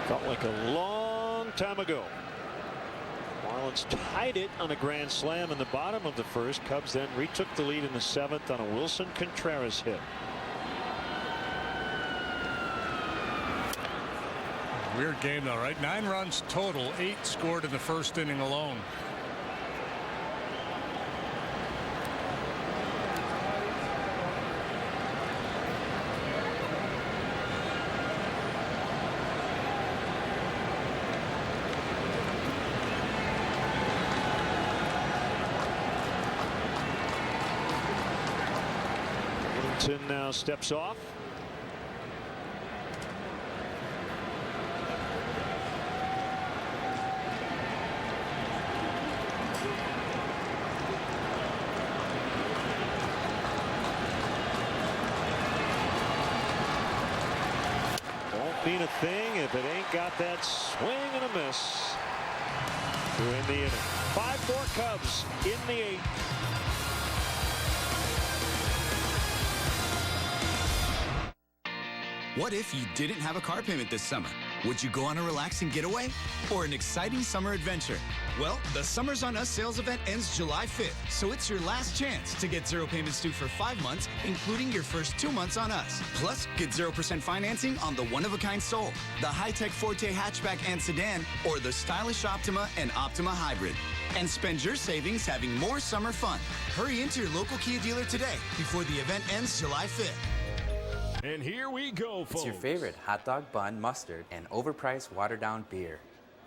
Felt like a long time ago. Marlins tied it on a grand slam in the bottom of the first. Cubs then retook the lead in the seventh on a Wilson Contreras hit. Weird game though, right? 9 runs total, 8 scored in the first inning alone. Ellington now steps off. Mean a thing if it ain't got that swing and a miss to end the inning. 5-4 Cubs in the 8th. What if you didn't have a car payment this summer? Would you go on a relaxing getaway or an exciting summer adventure? Well, the Summers on Us sales event ends July 5th, so it's your last chance to get 0 payments due for 5 months, including your first 2 months on us. Plus, get 0% financing on the one-of-a-kind Soul, the high-tech Forte hatchback and sedan, or the stylish Optima and Optima Hybrid. And spend your savings having more summer fun. Hurry into your local Kia dealer today before the event ends July 5th. And here we go, folks. It's your favorite hot dog bun, mustard, and overpriced watered-down beer.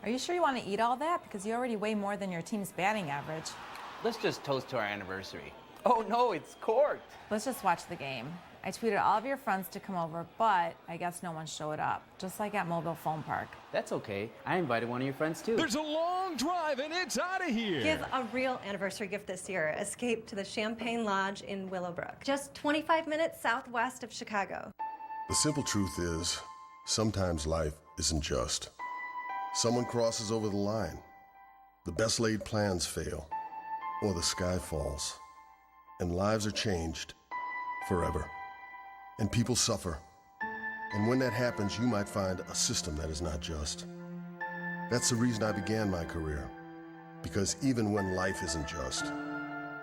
Are you sure you want to eat all that? Because you already weigh more than your team's batting average. Let's just toast to our anniversary. Oh no, it's corked. Let's just watch the game. I tweeted all of your friends to come over, but I guess no one showed up, just like at Mobile Phone Park. That's okay. I invited one of your friends too. There's a long drive and it's out of here. Give a real anniversary gift this year. Escape to the Champagne Lodge in Willowbrook, just 25 minutes southwest of Chicago. The simple truth is, sometimes life isn't just. Someone crosses over the line. The best laid plans fail, or the sky falls, and lives are changed forever. And people suffer. And when that happens, you might find a system that is not just. That's the reason I began my career. Because even when life isn't just,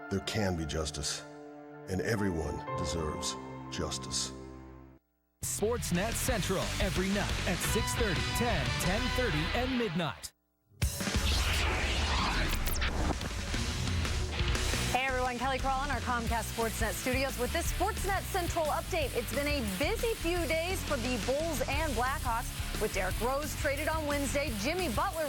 there can be justice. And everyone deserves justice. Sportsnet Central every night at 6:30, 10, 10:30, and midnight. Hey everyone, Kelly Crawl in our Comcast Sportsnet studios with this Sportsnet Central update. It's been a busy few days for the Bulls and Blackhawks with Derrick Rose traded on Wednesday. Jimmy Butler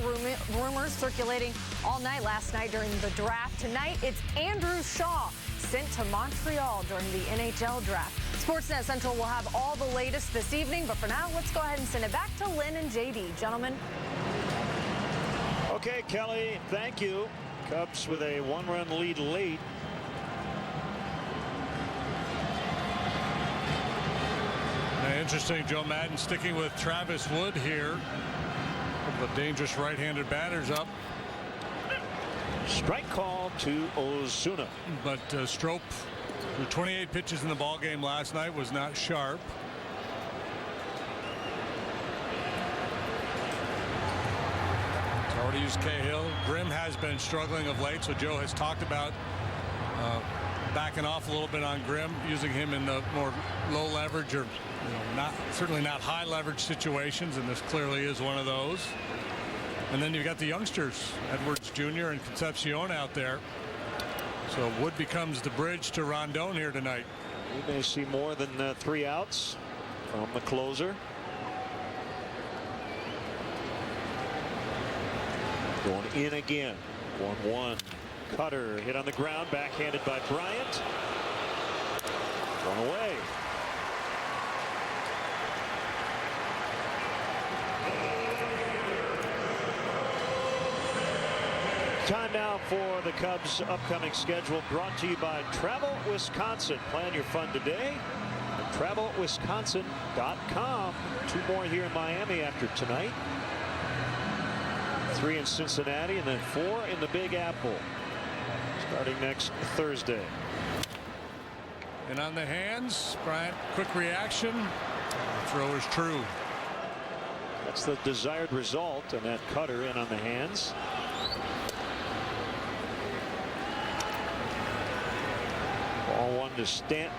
rumors circulating all night last night during the draft. Tonight, it's Andrew Shaw sent to Montreal during the NHL draft. Sportsnet Central will have all the latest this evening, but for now, let's go ahead and send it back to Lynn and JD. Gentlemen. Okay, Kelly, thank you. Cubs with a one-run lead late. Interesting, Joe Madden sticking with Travis Wood here. A couple of dangerous right-handed batters up. Strike call to Ozuna. But Strop, through 28 pitches in the ballgame last night, was not sharp. It's already used Cahill. Grimm has been struggling of late, so Joe has talked about backing off a little bit on Grimm, using him in the more low leverage or certainly not high leverage situations, and this clearly is one of those. And then you've got the youngsters, Edwards Jr. and Concepcion out there. So Wood becomes the bridge to Rondon here tonight. We may see more than 3 outs from the closer. Going in again. 1-1. Cutter hit on the ground, backhanded by Bryant. One away. Time now for the Cubs' upcoming schedule, brought to you by Travel Wisconsin. Plan your fun today at travelwisconsin.com. 2 more here in Miami after tonight. 3 in Cincinnati, and then 4 in the Big Apple starting next Thursday. And on the hands, Bryant, quick reaction. The throw is true. That's the desired result, and that cutter in on the hands. Ball 1 to Stanton.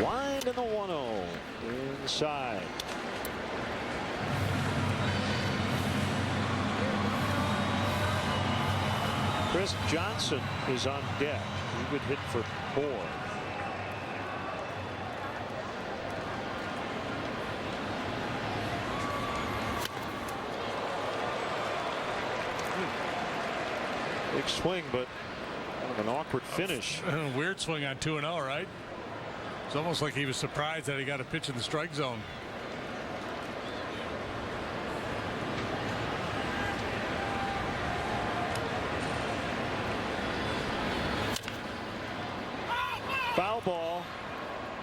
Wind in the 1-0 inside. Chris Johnson is on deck. He would hit for 4. Big swing, but kind of an awkward finish. Weird swing on 2-0, right? It's almost like he was surprised that he got a pitch in the strike zone. Foul ball.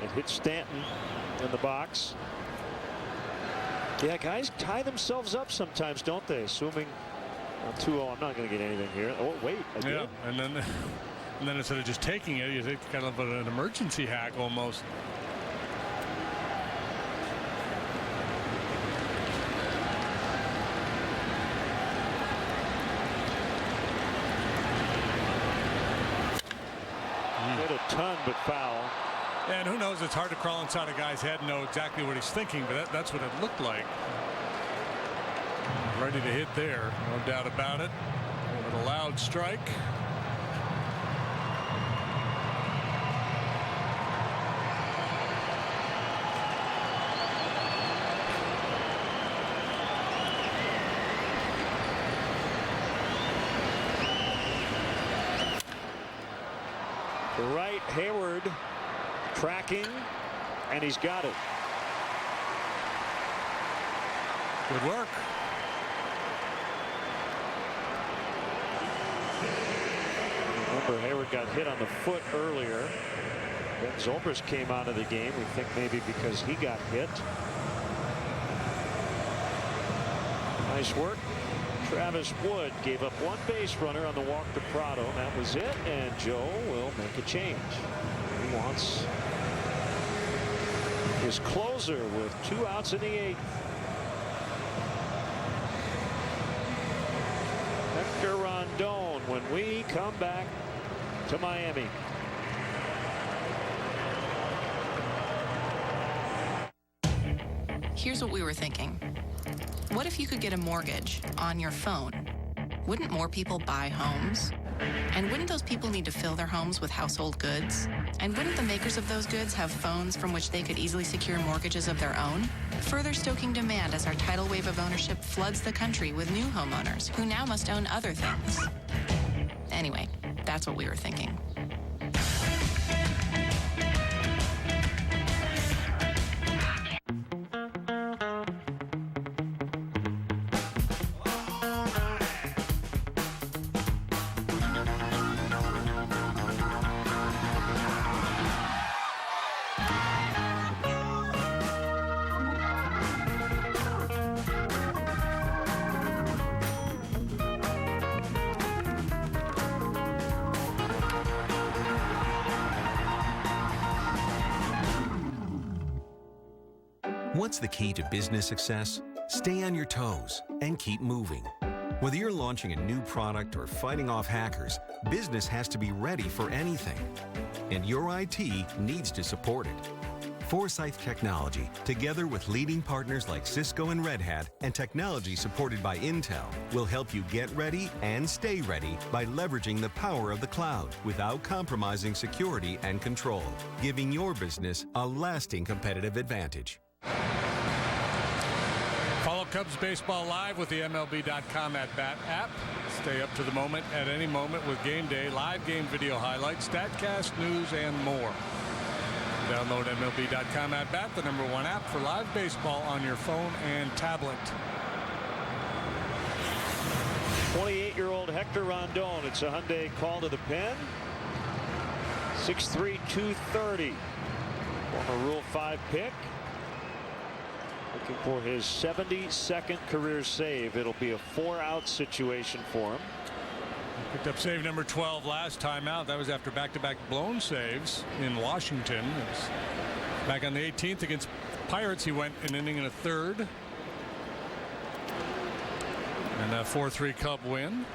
It hit Stanton in the box. Yeah, guys tie themselves up sometimes, don't they? Assuming on 2-0, I'm not going to get anything here. Oh, wait, I did. Yeah, and then instead of just taking it, you take kind of an emergency hack almost. Hit a ton, but foul. And who knows? It's hard to crawl inside a guy's head and know exactly what he's thinking, but that's what it looked like. Ready to hit there, no doubt about it. But a loud strike. Right, Hayward tracking, and he's got it. Good work. Remember, Hayward got hit on the foot earlier. Then Zobrist came out of the game. We think maybe because he got hit. Nice work. Travis Wood gave up one base runner on the walk to Prado. That was it, and Joe will make a change. He wants his closer with 2 outs in the 8th. Hector Rondon when we come back to Miami. Here's what we were thinking. What if you could get a mortgage on your phone? Wouldn't more people buy homes? And wouldn't those people need to fill their homes with household goods? And wouldn't the makers of those goods have phones from which they could easily secure mortgages of their own? Further stoking demand as our tidal wave of ownership floods the country with new homeowners who now must own other things. Anyway, that's what we were thinking. What's the key to business success? Stay on your toes and keep moving. Whether you're launching a new product or fighting off hackers, business has to be ready for anything. And your IT needs to support it. Forsyth Technology, together with leading partners like Cisco and Red Hat and technology supported by Intel, will help you get ready and stay ready by leveraging the power of the cloud without compromising security and control, giving your business a lasting competitive advantage. Follow Cubs baseball live with the MLB.com at-bat app. Stay up to the moment at any moment with game day, live game video highlights, StatCast, news, and more. Download MLB.com at-bat, the #1 app for live baseball on your phone and tablet. 28-year-old Hector Rondon. It's a Hyundai call to the pen. 6'3", 230. Former Rule 5 pick. Looking for his 72nd career save. It'll be a 4-out situation for him. Picked up save number 12 last time out. That was after back-to-back blown saves in Washington. Back on the 18th against Pirates, he went an inning and a third. And a 4-3 Cub win.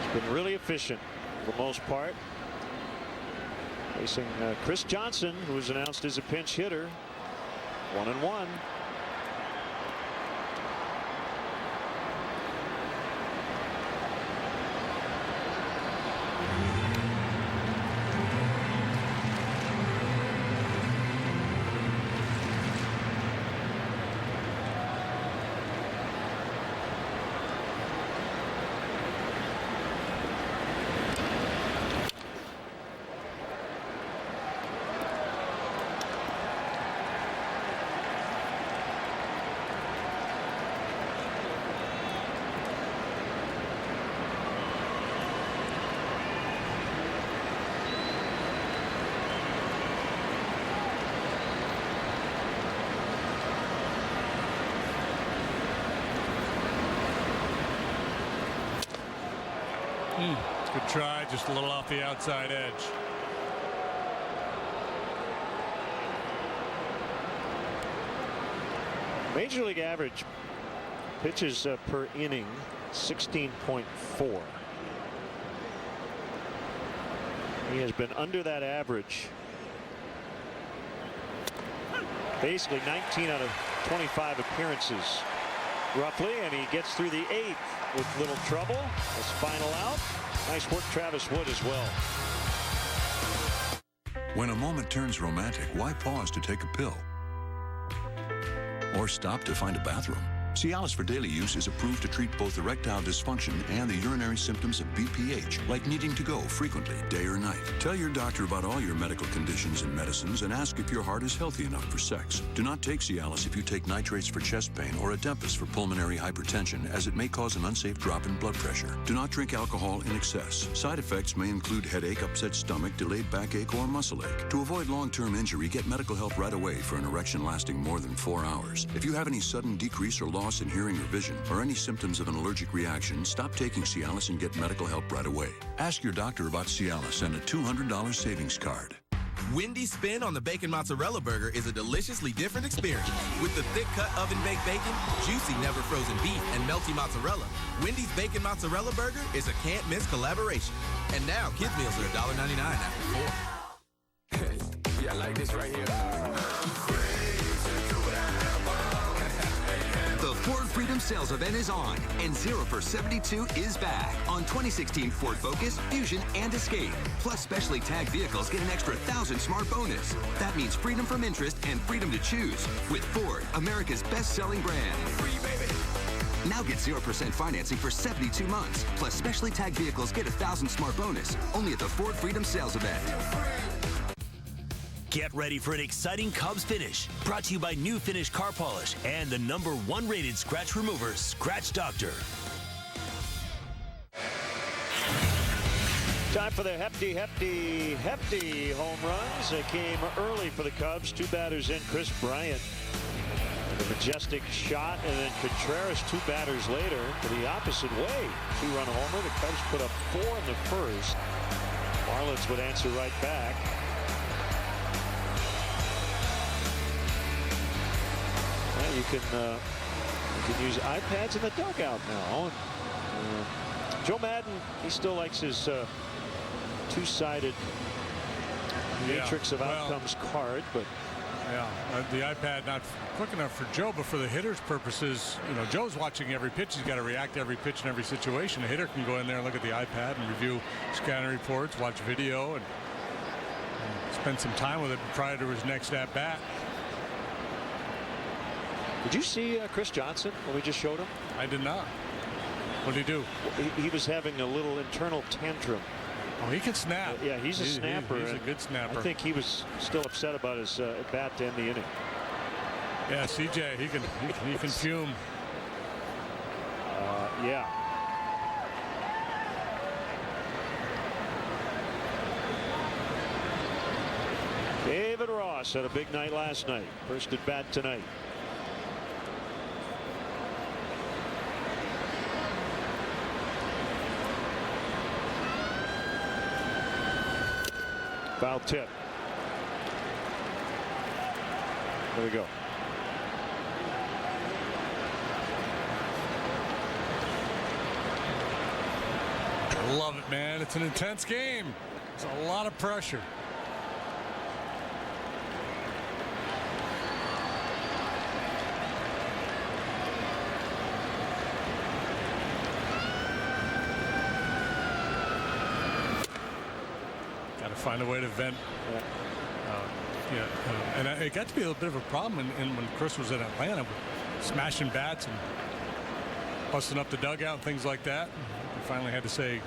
He's been really efficient for the most part. Facing Chris Johnson, who was announced as a pinch hitter. 1-1. Good try, just a little off the outside edge. Major League average pitches per inning 16.4. He has been under that average basically 19 out of 25 appearances roughly, and he gets through the 8th with little trouble. His final out. Nice work, Travis Wood, as well. When a moment turns romantic, why pause to take a pill? Or stop to find a bathroom? Cialis for daily use is approved to treat both erectile dysfunction and the urinary symptoms of BPH, like needing to go frequently, day or night. Tell your doctor about all your medical conditions and medicines and ask if your heart is healthy enough for sex. Do not take Cialis if you take nitrates for chest pain or Adempus for pulmonary hypertension, as it may cause an unsafe drop in blood pressure. Do not drink alcohol in excess. Side effects may include headache, upset stomach, delayed backache, or muscle ache. To avoid long-term injury, get medical help right away for an erection lasting more than 4 hours. If you have any sudden decrease or loss in hearing or vision, or any symptoms of an allergic reaction, stop taking Cialis and get medical help right away. Ask your doctor about Cialis and a $200 savings card. Wendy's spin on the Bacon Mozzarella Burger is a deliciously different experience. With the thick-cut oven-baked bacon, juicy never-frozen beef, and melty mozzarella, Wendy's Bacon Mozzarella Burger is a can't-miss collaboration. And now, kids' meals are $1.99 after 4. Yeah, like this right here. The Ford Freedom Sales Event is on, and 0 for 72 is back on 2016 Ford Focus, Fusion, and Escape. Plus, specially tagged vehicles get an extra 1,000 smart bonus. That means freedom from interest and freedom to choose with Ford, America's best-selling brand. Now get 0% financing for 72 months. Plus, specially tagged vehicles get 1,000 smart bonus. Only at the Ford Freedom Sales Event. Get ready for an exciting Cubs finish. Brought to you by New Finish Car Polish and the #1 rated scratch remover, Scratch Doctor. Time for the hefty home runs. They came early for the Cubs. 2 batters in. Chris Bryant, the majestic shot, and then Contreras 2 batters later to the opposite way. 2-run homer. The Cubs put up 4 in the first. Marlins would answer right back. You can use iPads in the dugout now. Joe Madden, he still likes his 2-sided matrix of outcomes card, but the iPad not quick enough for Joe, but for the hitter's purposes, Joe's watching every pitch. He's got to react to every pitch in every situation. A hitter can go in there and look at the iPad and review scanner reports, watch video, and spend some time with it prior to his next at bat. Did you see Chris Johnson when we just showed him? I did not. What did he do? He was having a little internal tantrum. Oh, he can snap. Yeah, he's a snapper. He's a good snapper. I think he was still upset about his bat to end the inning. Yeah, CJ, he can fume. Yeah. David Ross had a big night last night. First at bat tonight. Foul tip. There we go. I love it, man. It's an intense game. It's a lot of pressure. Find a way to vent. And it got to be a little bit of a problem when Chris was in Atlanta, smashing bats and busting up the dugout and things like that. We finally had to say,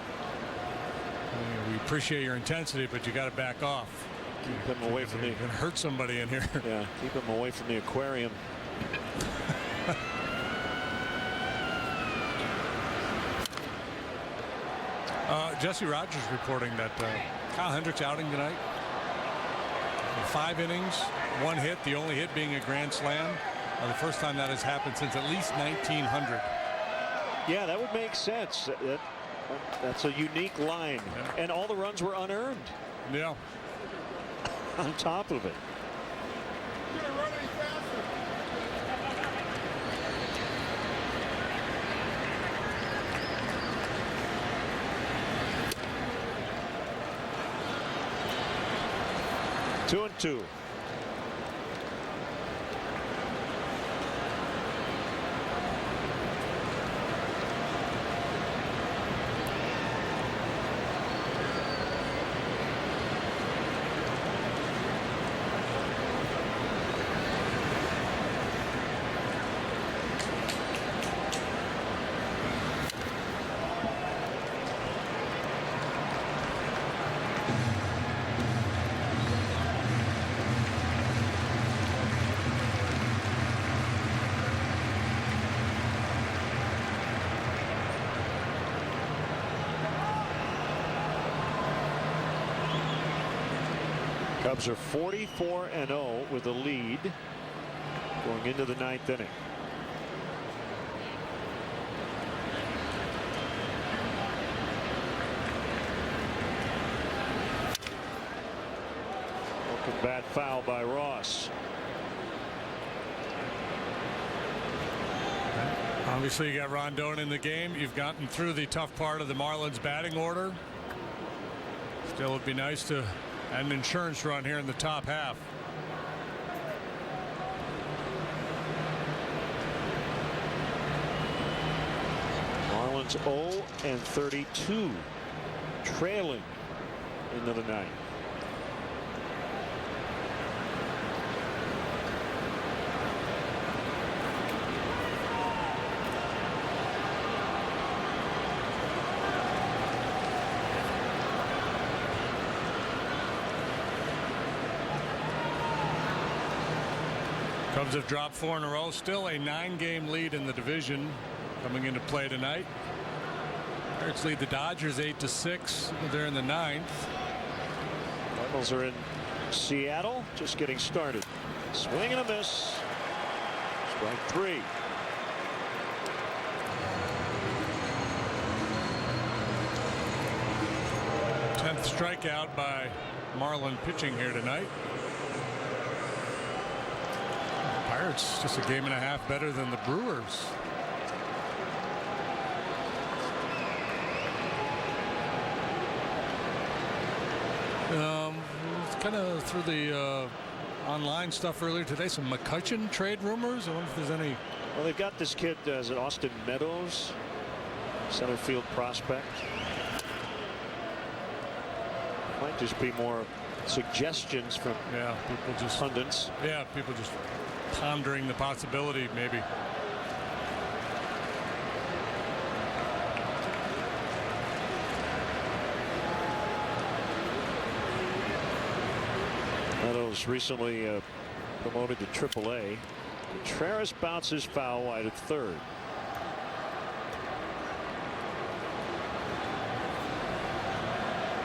we appreciate your intensity, but you got to back off. Keep him away from me. And hurt somebody in here. Yeah, keep him away from the aquarium. Jesse Rogers reporting that Kyle Hendricks outing tonight. 5 innings, 1 hit, the only hit being a grand slam. The first time that has happened since at least 1900. Yeah, that would make sense. That's a unique line. Yeah. And all the runs were unearned. Yeah. On top of it. Two and two. Cubs are 44-0 with a lead going into the 9th inning. Broken bat foul by Ross. Obviously, you got Rondon in the game. You've gotten through the tough part of the Marlins batting order. Still, it'd be nice to add an insurance run here in the top half. Marlins 0-32, trailing into the 9th. Cubs have dropped 4 in a row. Still a 9-game lead in the division coming into play tonight. Pirates lead the Dodgers 8-6. They're in the 9th. Cardinals are in Seattle, just getting started. Swing and a miss. Strike 3. Tenth strikeout by Marlin pitching here tonight. Pirates just a game and a half better than the Brewers. Kind of through the online stuff earlier today, some McCutchen trade rumors. I wonder if there's any. Well, they've got this kid, is it Austin Meadows, center field prospect. Might just be more suggestions from people just pundits. Yeah, people just pondering the possibility, maybe. Meadows recently promoted to AAA. Contreras bounces foul wide at third.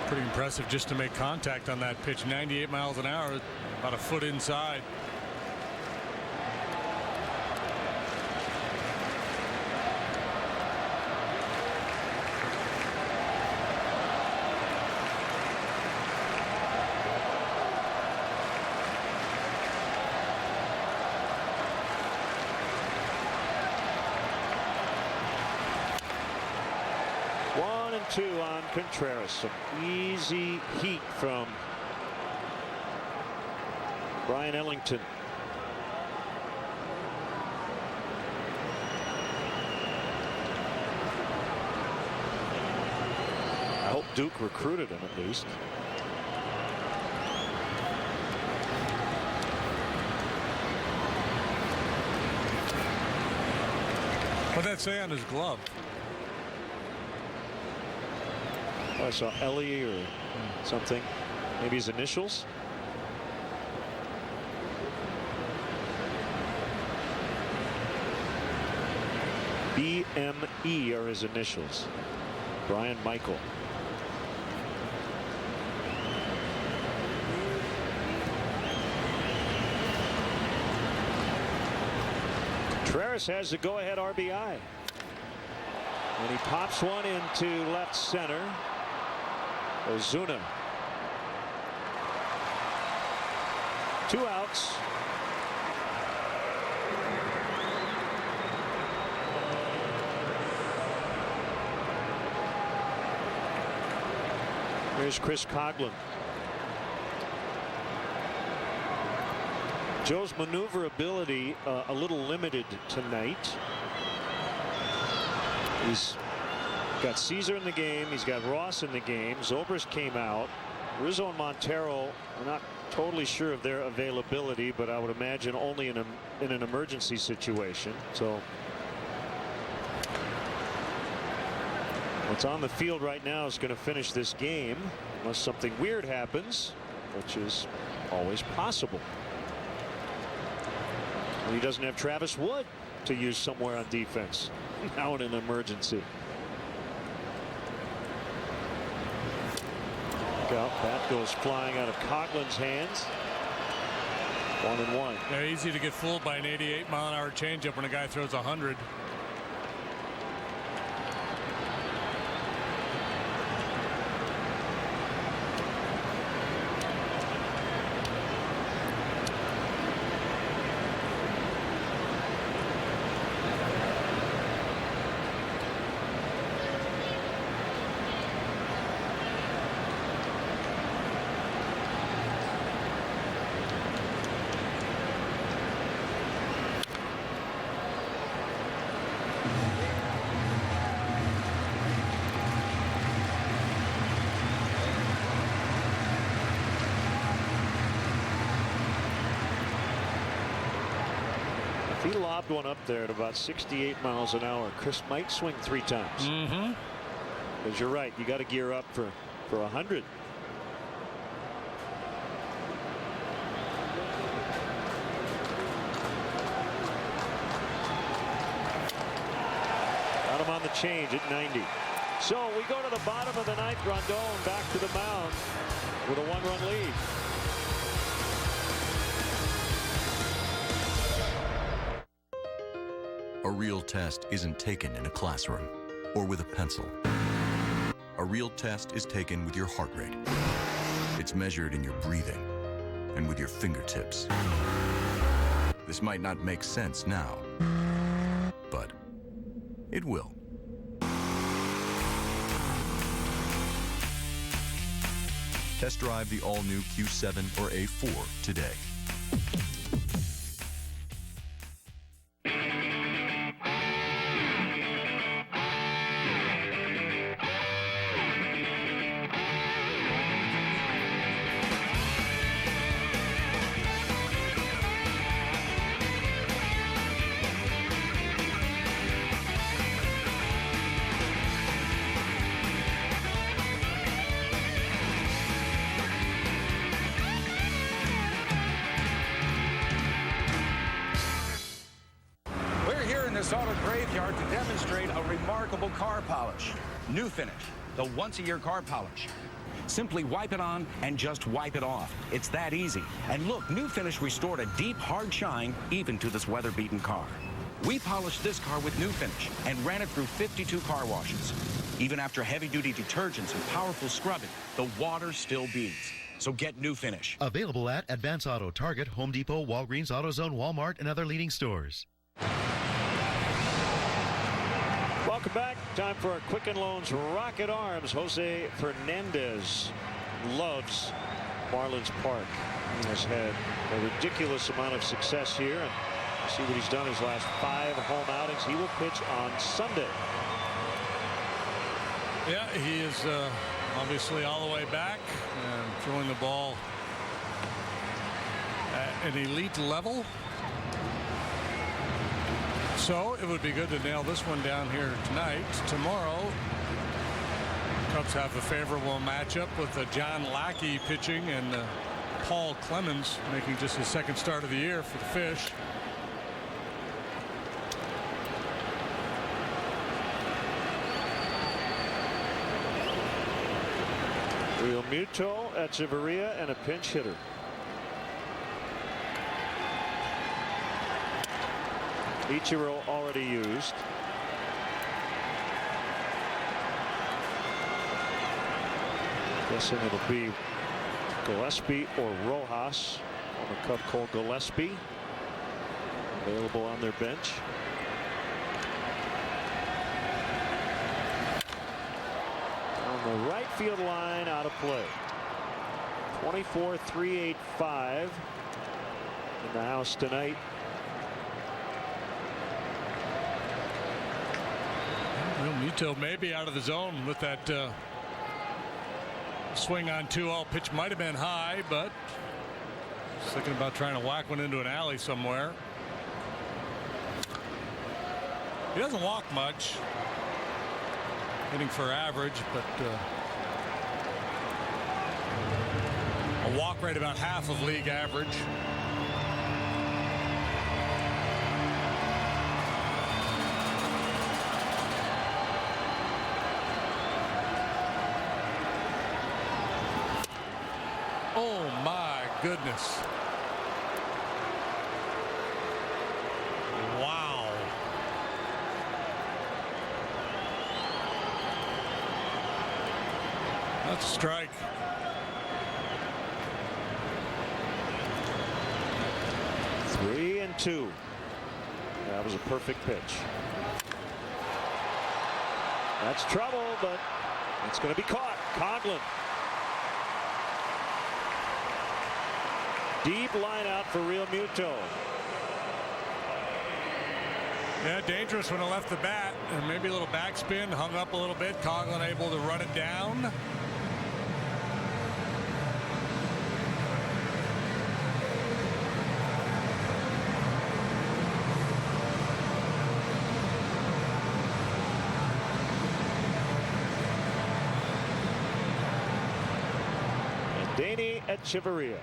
Pretty impressive just to make contact on that pitch. 98 miles an hour, about a foot inside. Two on Contreras. Some easy heat from Brian Ellington. I hope Duke recruited him at least. What'd that say on his glove? I saw Ellie or something. Maybe his initials. BME are his initials. Brian Michael. Contreras has the go-ahead RBI. And he pops one into left center. Ozuna. 2 outs. Here's Chris Coghlan. Joe's maneuverability a little limited tonight. He's got Caesar in the game. He's got Ross in the game. Zobrist came out. Rizzo and Montero, we're not totally sure of their availability, but I would imagine only in an emergency situation. So what's on the field right now is going to finish this game unless something weird happens, which is always possible. And he doesn't have Travis Wood to use somewhere on defense now in an emergency. Strikeout. Bat goes flying out of Coughlin's hands. 1-1. Yeah, easy to get fooled by an 88-mile-an-hour changeup when a guy throws 100. If he lobbed one up there at about 68 miles an hour, Chris might swing 3 times. Because you're right, you got to gear up for 100. Got him on the change at 90. So we go to the bottom of the 9th. Rondon back to the mound with a 1-run lead. A real test isn't taken in a classroom or with a pencil. A real test is taken with your heart rate. It's measured in your breathing and with your fingertips. This might not make sense now, but it will. Test drive the all-new Q7 or A4 today. Auto Graveyard to demonstrate a remarkable car polish. New Finish, the once-a-year car polish. Simply wipe it on and just wipe it off. It's that easy. And look, New Finish restored a deep, hard shine even to this weather-beaten car. We polished this car with New Finish and ran it through 52 car washes. Even after heavy-duty detergents and powerful scrubbing, the water still beads. So get New Finish. Available at Advance Auto, Target, Home Depot, Walgreens, AutoZone, Walmart, and other leading stores. Welcome back. Time for our Quicken Loans Rocket Arms. Jose Fernandez loves Marlins Park. He has had a ridiculous amount of success here. And see what he's done his last 5 home outings. He will pitch on Sunday. Yeah, he is obviously all the way back and throwing the ball at an elite level. So it would be good to nail this one down here tonight. Tomorrow, Cubs have a favorable matchup with John Lackey pitching and Paul Clemens making just his 2nd start of the year for the Fish. Real Muto, Echeverria, and a pinch hitter. Ichiro already used. Guessing it'll be Gillespie or Rojas. On the Cub Cole Gillespie available on their bench. On the right field line, out of play. 24-385 in the house tonight. Real Muto may be out of the zone with that swing on 2-0. Pitch might have been high, but just thinking about trying to whack one into an alley somewhere. He doesn't walk much, hitting for average, but a walk rate about half of league average. Oh my goodness. Wow. That's a strike. Three and two. That was a perfect pitch. That's trouble, but it's going to be caught. Coughlin. Deep line out for Real Muto. Yeah, dangerous when it left the bat, and maybe a little backspin, hung up a little bit. Coughlin able to run it down. And Danny Echeverria.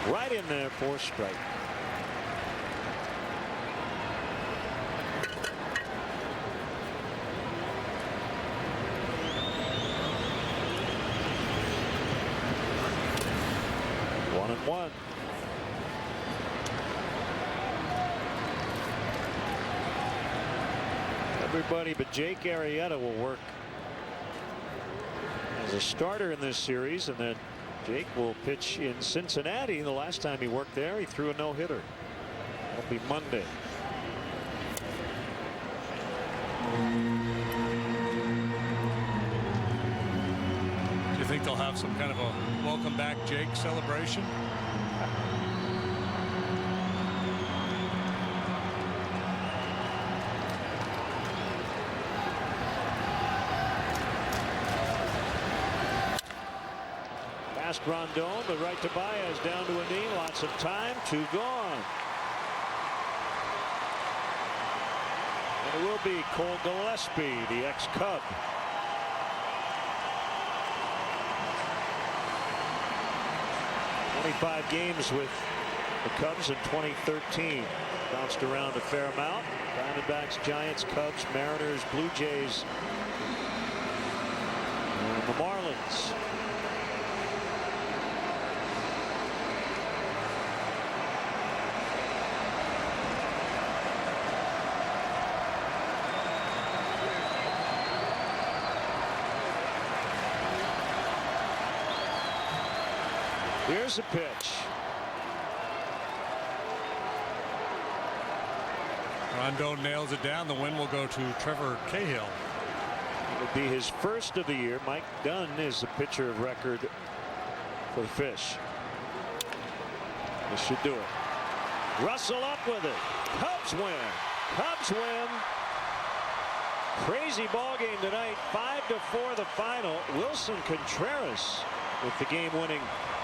Right in there for strike. One and one. Everybody but Jake Arrieta will work as a starter in this series, and then Jake will pitch in Cincinnati. The last time he worked there, he threw a no-hitter. That'll be Monday. Do you think they'll have some kind of a welcome back Jake celebration? Past Rondon, but right to Baez, down to a knee. Lots of time. Two gone. And it will be Cole Gillespie, the ex-Cub. "25 games with the Cubs in 2013. Bounced around a fair amount. Diamondbacks, Giants, Cubs, Mariners, Blue Jays, and the Marlins. Here's a pitch. Rondon nails it down. The win will go to Trevor Cahill. It would be his first of the year. Mike Dunn is the pitcher of record for the Fish. This should do it. Russell up with it. Cubs win. Cubs win. Crazy ball game tonight. 5-4 the final. Wilson Contreras with the game-winning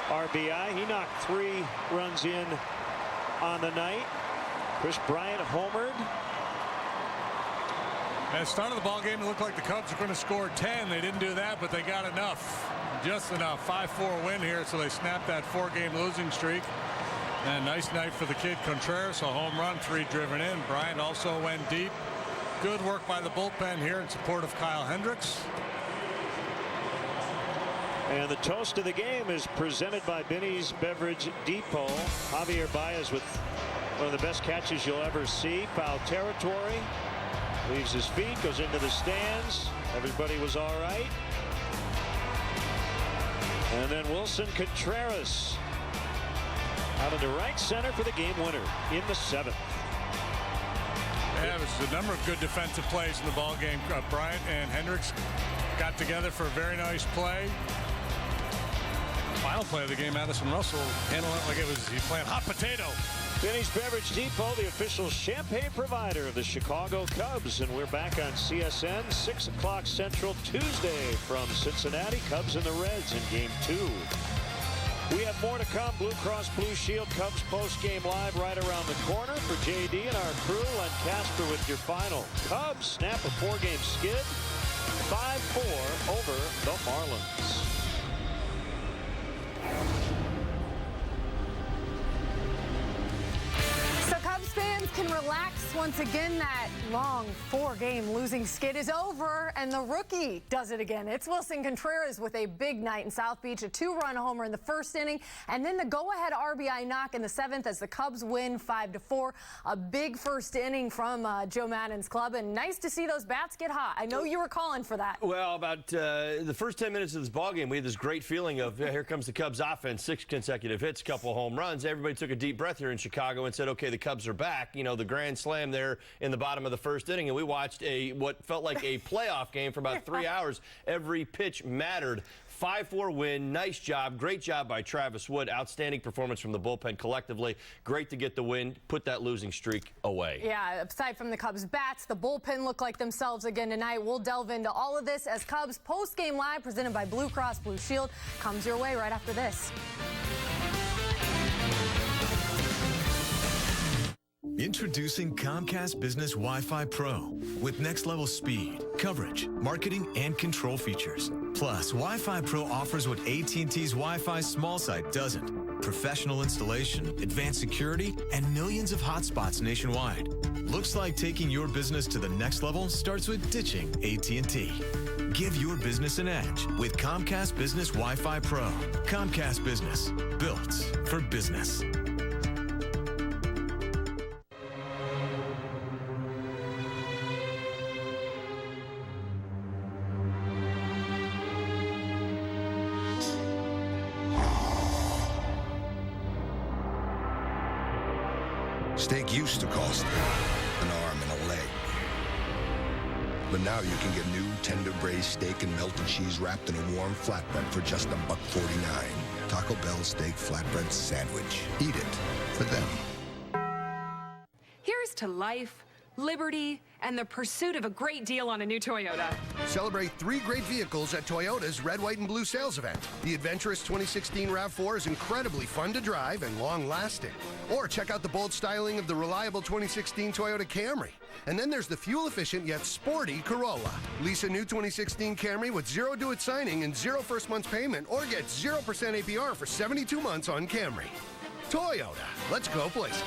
RBI. He knocked 3 runs in on the night. Chris Bryant homered. At the start of the ball game, it looked like the Cubs were going to score 10. They didn't do that, but they got enough. Just enough. 5-4 win here, so they snapped that 4-game losing streak. And nice night for the kid Contreras. A home run, 3 driven in. Bryant also went deep. Good work by the bullpen here in support of Kyle Hendricks. And the toast of the game is presented by Benny's Beverage Depot. Javier Baez with one of the best catches you'll ever see. Foul territory. Leaves his feet, goes into the stands. Everybody was all right. And then Wilson Contreras out into right center for the game winner in the 7th. Yeah, it was a number of good defensive plays in the ball game. Bryant and Hendricks got together for a very nice play. Final play of the game, Addison Russell handled it like it was he's playing hot potato. Benny's Beverage Depot, the official champagne provider of the Chicago Cubs, and we're back on CSN 6 o'clock Central Tuesday from Cincinnati. Cubs and the Reds in Game 2. We have more to come. Blue Cross Blue Shield Cubs post-game live right around the corner. For JD and our crew, and Casper with your final. Cubs snap a 4-game skid, 5-4 over the Marlins. So Cubs fans can relax once again. That long 4-game losing skid is over, and the rookie does it again. It's Wilson Contreras with a big night in South Beach, a 2-run homer in the first inning, and then the go-ahead RBI knock in the 7th as the Cubs win 5-4. A big first inning from Joe Maddon's club, and nice to see those bats get hot. I know you were calling for that. Well, about the first 10 minutes of this ballgame, we had this great feeling of here comes the Cubs offense, 6 consecutive hits, couple home runs. Everybody took a deep breath here in Chicago and said, okay, the Cubs are back. You know, the grand slam there in the bottom of the first inning, and we watched what felt like a playoff game for about 3 hours. Every pitch mattered. 5-4 win. Nice job. Great job by Travis Wood. Outstanding performance from the bullpen collectively. Great to get the win. Put that losing streak away. Yeah, aside from the Cubs bats, the bullpen looked like themselves again tonight. We'll delve into all of this as Cubs post-game live presented by Blue Cross Blue Shield comes your way right after this. Introducing Comcast Business Wi-Fi Pro with next-level speed, coverage, marketing, and control features. Plus, Wi-Fi Pro offers what AT&T's Wi-Fi small site doesn't. Professional installation, advanced security, and millions of hotspots nationwide. Looks like taking your business to the next level starts with ditching AT&T. Give your business an edge with Comcast Business Wi-Fi Pro. Comcast Business, built for business. Steak used to cost an arm and a leg. But now you can get new tender braised steak and melted cheese wrapped in a warm flatbread for just $1.49. Taco Bell steak flatbread sandwich. Eat it for them. Here's to life, liberty, and the pursuit of a great deal on a new Toyota. Celebrate 3 great vehicles at Toyota's Red, White, and Blue sales event. The adventurous 2016 RAV4 is incredibly fun to drive and long-lasting. Or check out the bold styling of the reliable 2016 Toyota Camry. And then there's the fuel-efficient yet sporty Corolla. Lease a new 2016 Camry with 0 due at signing and 0 first month's payment, or get 0% APR for 72 months on Camry. Toyota, let's go places.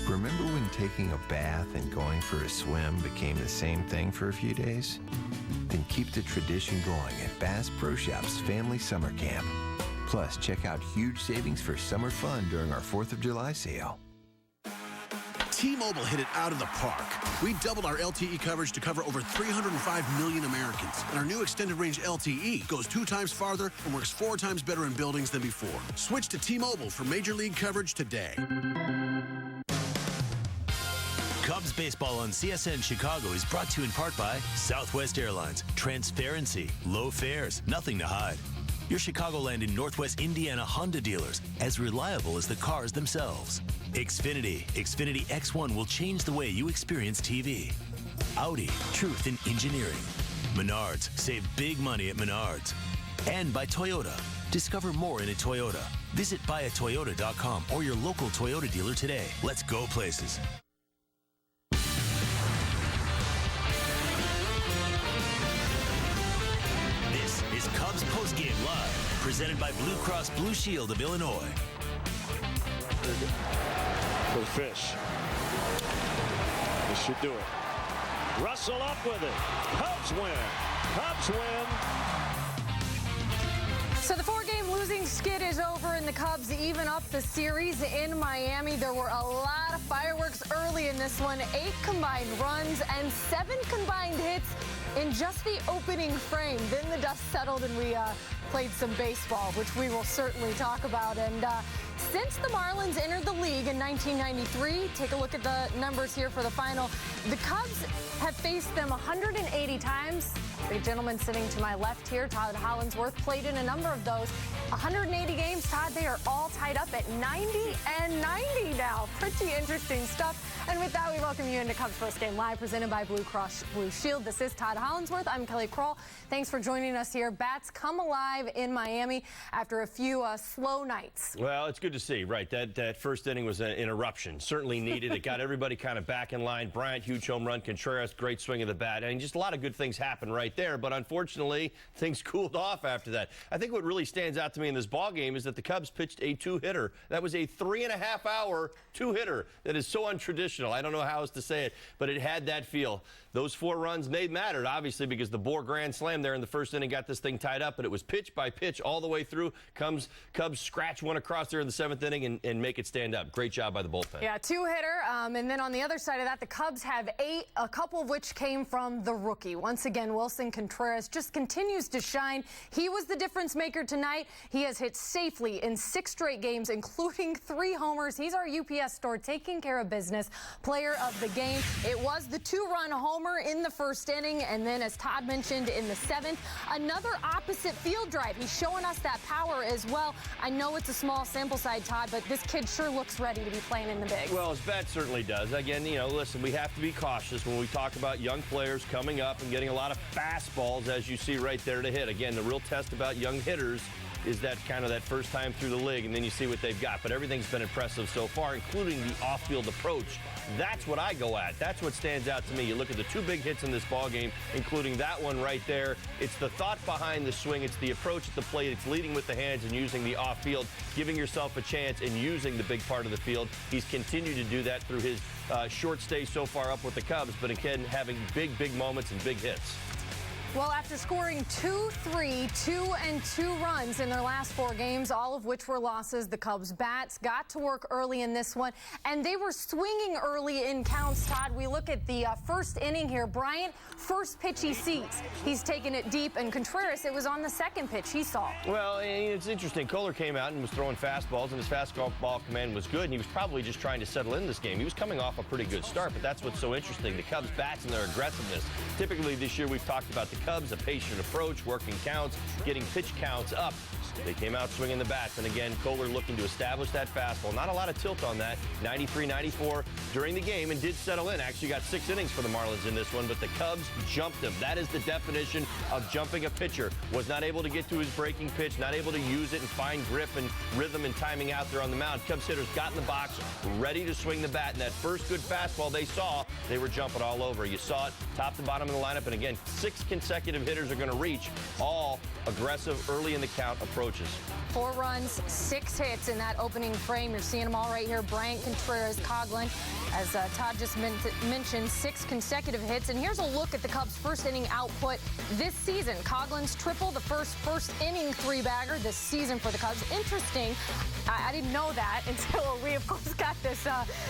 Remember when taking a bath and going for a swim became the same thing for a few days? Then keep the tradition going at Bass Pro Shop's Family Summer Camp. Plus, check out huge savings for summer fun during our 4th of July sale. T-Mobile hit it out of the park. We doubled our LTE coverage to cover over 305 million Americans. And our new extended range LTE goes 2 times farther and works 4 times better in buildings than before. Switch to T-Mobile for major league coverage today. Cubs baseball on CSN Chicago is brought to you in part by Southwest Airlines. Transparency, low fares, nothing to hide. Your Chicagoland and Northwest Indiana Honda dealers, as reliable as the cars themselves. Xfinity X1 will change the way you experience TV. Audi, truth in engineering. Menards, save big money at Menards. And by Toyota, discover more in a Toyota. Visit buyatoyota.com or your local Toyota dealer today. Let's go places. This is Cubs Postgame Live, presented by Blue Cross Blue Shield of Illinois. For Fish. This should do it. Russell up with it. Cubs win. Cubs win. So the 4-game losing skid is over, and the Cubs even up the series in Miami. There were a lot of fireworks early in this one. 8 combined runs and 7 combined hits in just the opening frame. Then the dust settled and we played some baseball, which we will certainly talk about. And since the Marlins entered the league in 1993, take a look at the numbers here for the final. The Cubs have faced them 180 times. The gentleman sitting to my left here, Todd Hollinsworth, played in a number of those. 180 games, Todd, they are all tied up at 90 and 90 now. Pretty interesting stuff. And with that, we welcome you into Cubs Post Game Live, presented by Blue Cross Blue Shield. This is Todd Hollinsworth. I'm Kelly Kroll. Thanks for joining us here. Bats come alive in Miami after a few slow nights. Well, it's good to see, right? That first inning was an eruption. Certainly needed. It got everybody kind of back in line. Bryant, huge home run. Contreras, great swing of the bat. And just a lot of good things happened right there. But unfortunately, things cooled off after that. I think what really stands out to me me in this ball game is that the Cubs pitched a two-hitter. That was a 3.5-hour two-hitter. That is so untraditional. I don't know how else to say it, but it had that feel. Those 4 runs, they mattered, obviously, because the Bohr grand slam there in the first inning got this thing tied up, but it was pitch by pitch all the way through. Cubs scratch one across there in the 7th inning and make it stand up. Great job by the bullpen. Yeah, two-hitter. And then on the other side of that, the Cubs have 8, a couple of which came from the rookie. Once again, Wilson Contreras just continues to shine. He was the difference maker tonight. He has hit safely in 6 straight games, including 3 homers. He's our UPS store, taking care of business, player of the game. It was the 2-run homer in the first inning, and then, as Todd mentioned, in the 7th, another opposite field drive. He's showing us that power as well. I know it's a small sample size, Todd, but this kid sure looks ready to be playing in the bigs. Well, his bat certainly does. Again, listen, we have to be cautious when we talk about young players coming up and getting a lot of fastballs, as you see right there, to hit. Again, the real test about young hitters is that first time through the league, and then you see what they've got. But everything's been impressive so far, including the off-field approach. That's what I go at. That's what stands out to me. You look at the 2 big hits in this ball game, including that one right there. It's the thought behind the swing. It's the approach at the plate. It's leading with the hands and using the off-field, giving yourself a chance and using the big part of the field. He's continued to do that through his short stay so far up with the Cubs, but again, having big moments and big hits. Well, after scoring 2-3, 2 runs in their last 4 games, all of which were losses, the Cubs bats got to work early in this one, and they were swinging early in counts, Todd. We look at the first inning here. Bryant, first pitch he sees. He's taking it deep, and Contreras, it was on the second pitch he saw. Well, it's interesting. Kohler came out and was throwing fastballs, and his fastball command was good, and he was probably just trying to settle in this game. He was coming off a pretty good start, but that's what's so interesting. The Cubs bats and their aggressiveness. Typically this year we've talked about the Cubs, a patient approach, working counts, getting pitch counts up. They came out swinging the bats, and again, Kohler looking to establish that fastball. Not a lot of tilt on that. 93, 94 during the game, and did settle in. Actually got 6 innings for the Marlins in this one, but the Cubs jumped him. That is the definition of jumping a pitcher. Was not able to get to his breaking pitch, not able to use it and find grip and rhythm and timing out there on the mound. Cubs hitters got in the box, ready to swing the bat, and that first good fastball they saw, they were jumping all over. You saw it top to bottom of the lineup, and again, 6 consecutive hitters are going to reach, all aggressive early in the count approaches. 4 runs, 6 hits in that opening frame. You're seeing them all right here. Bryant, Contreras, Coghlan. As Todd just mentioned, 6 consecutive hits. And here's a look at the Cubs' first inning output this season. Coghlan's triple, the first inning 3-bagger this season for the Cubs. Interesting. I didn't know that until we, of course, got this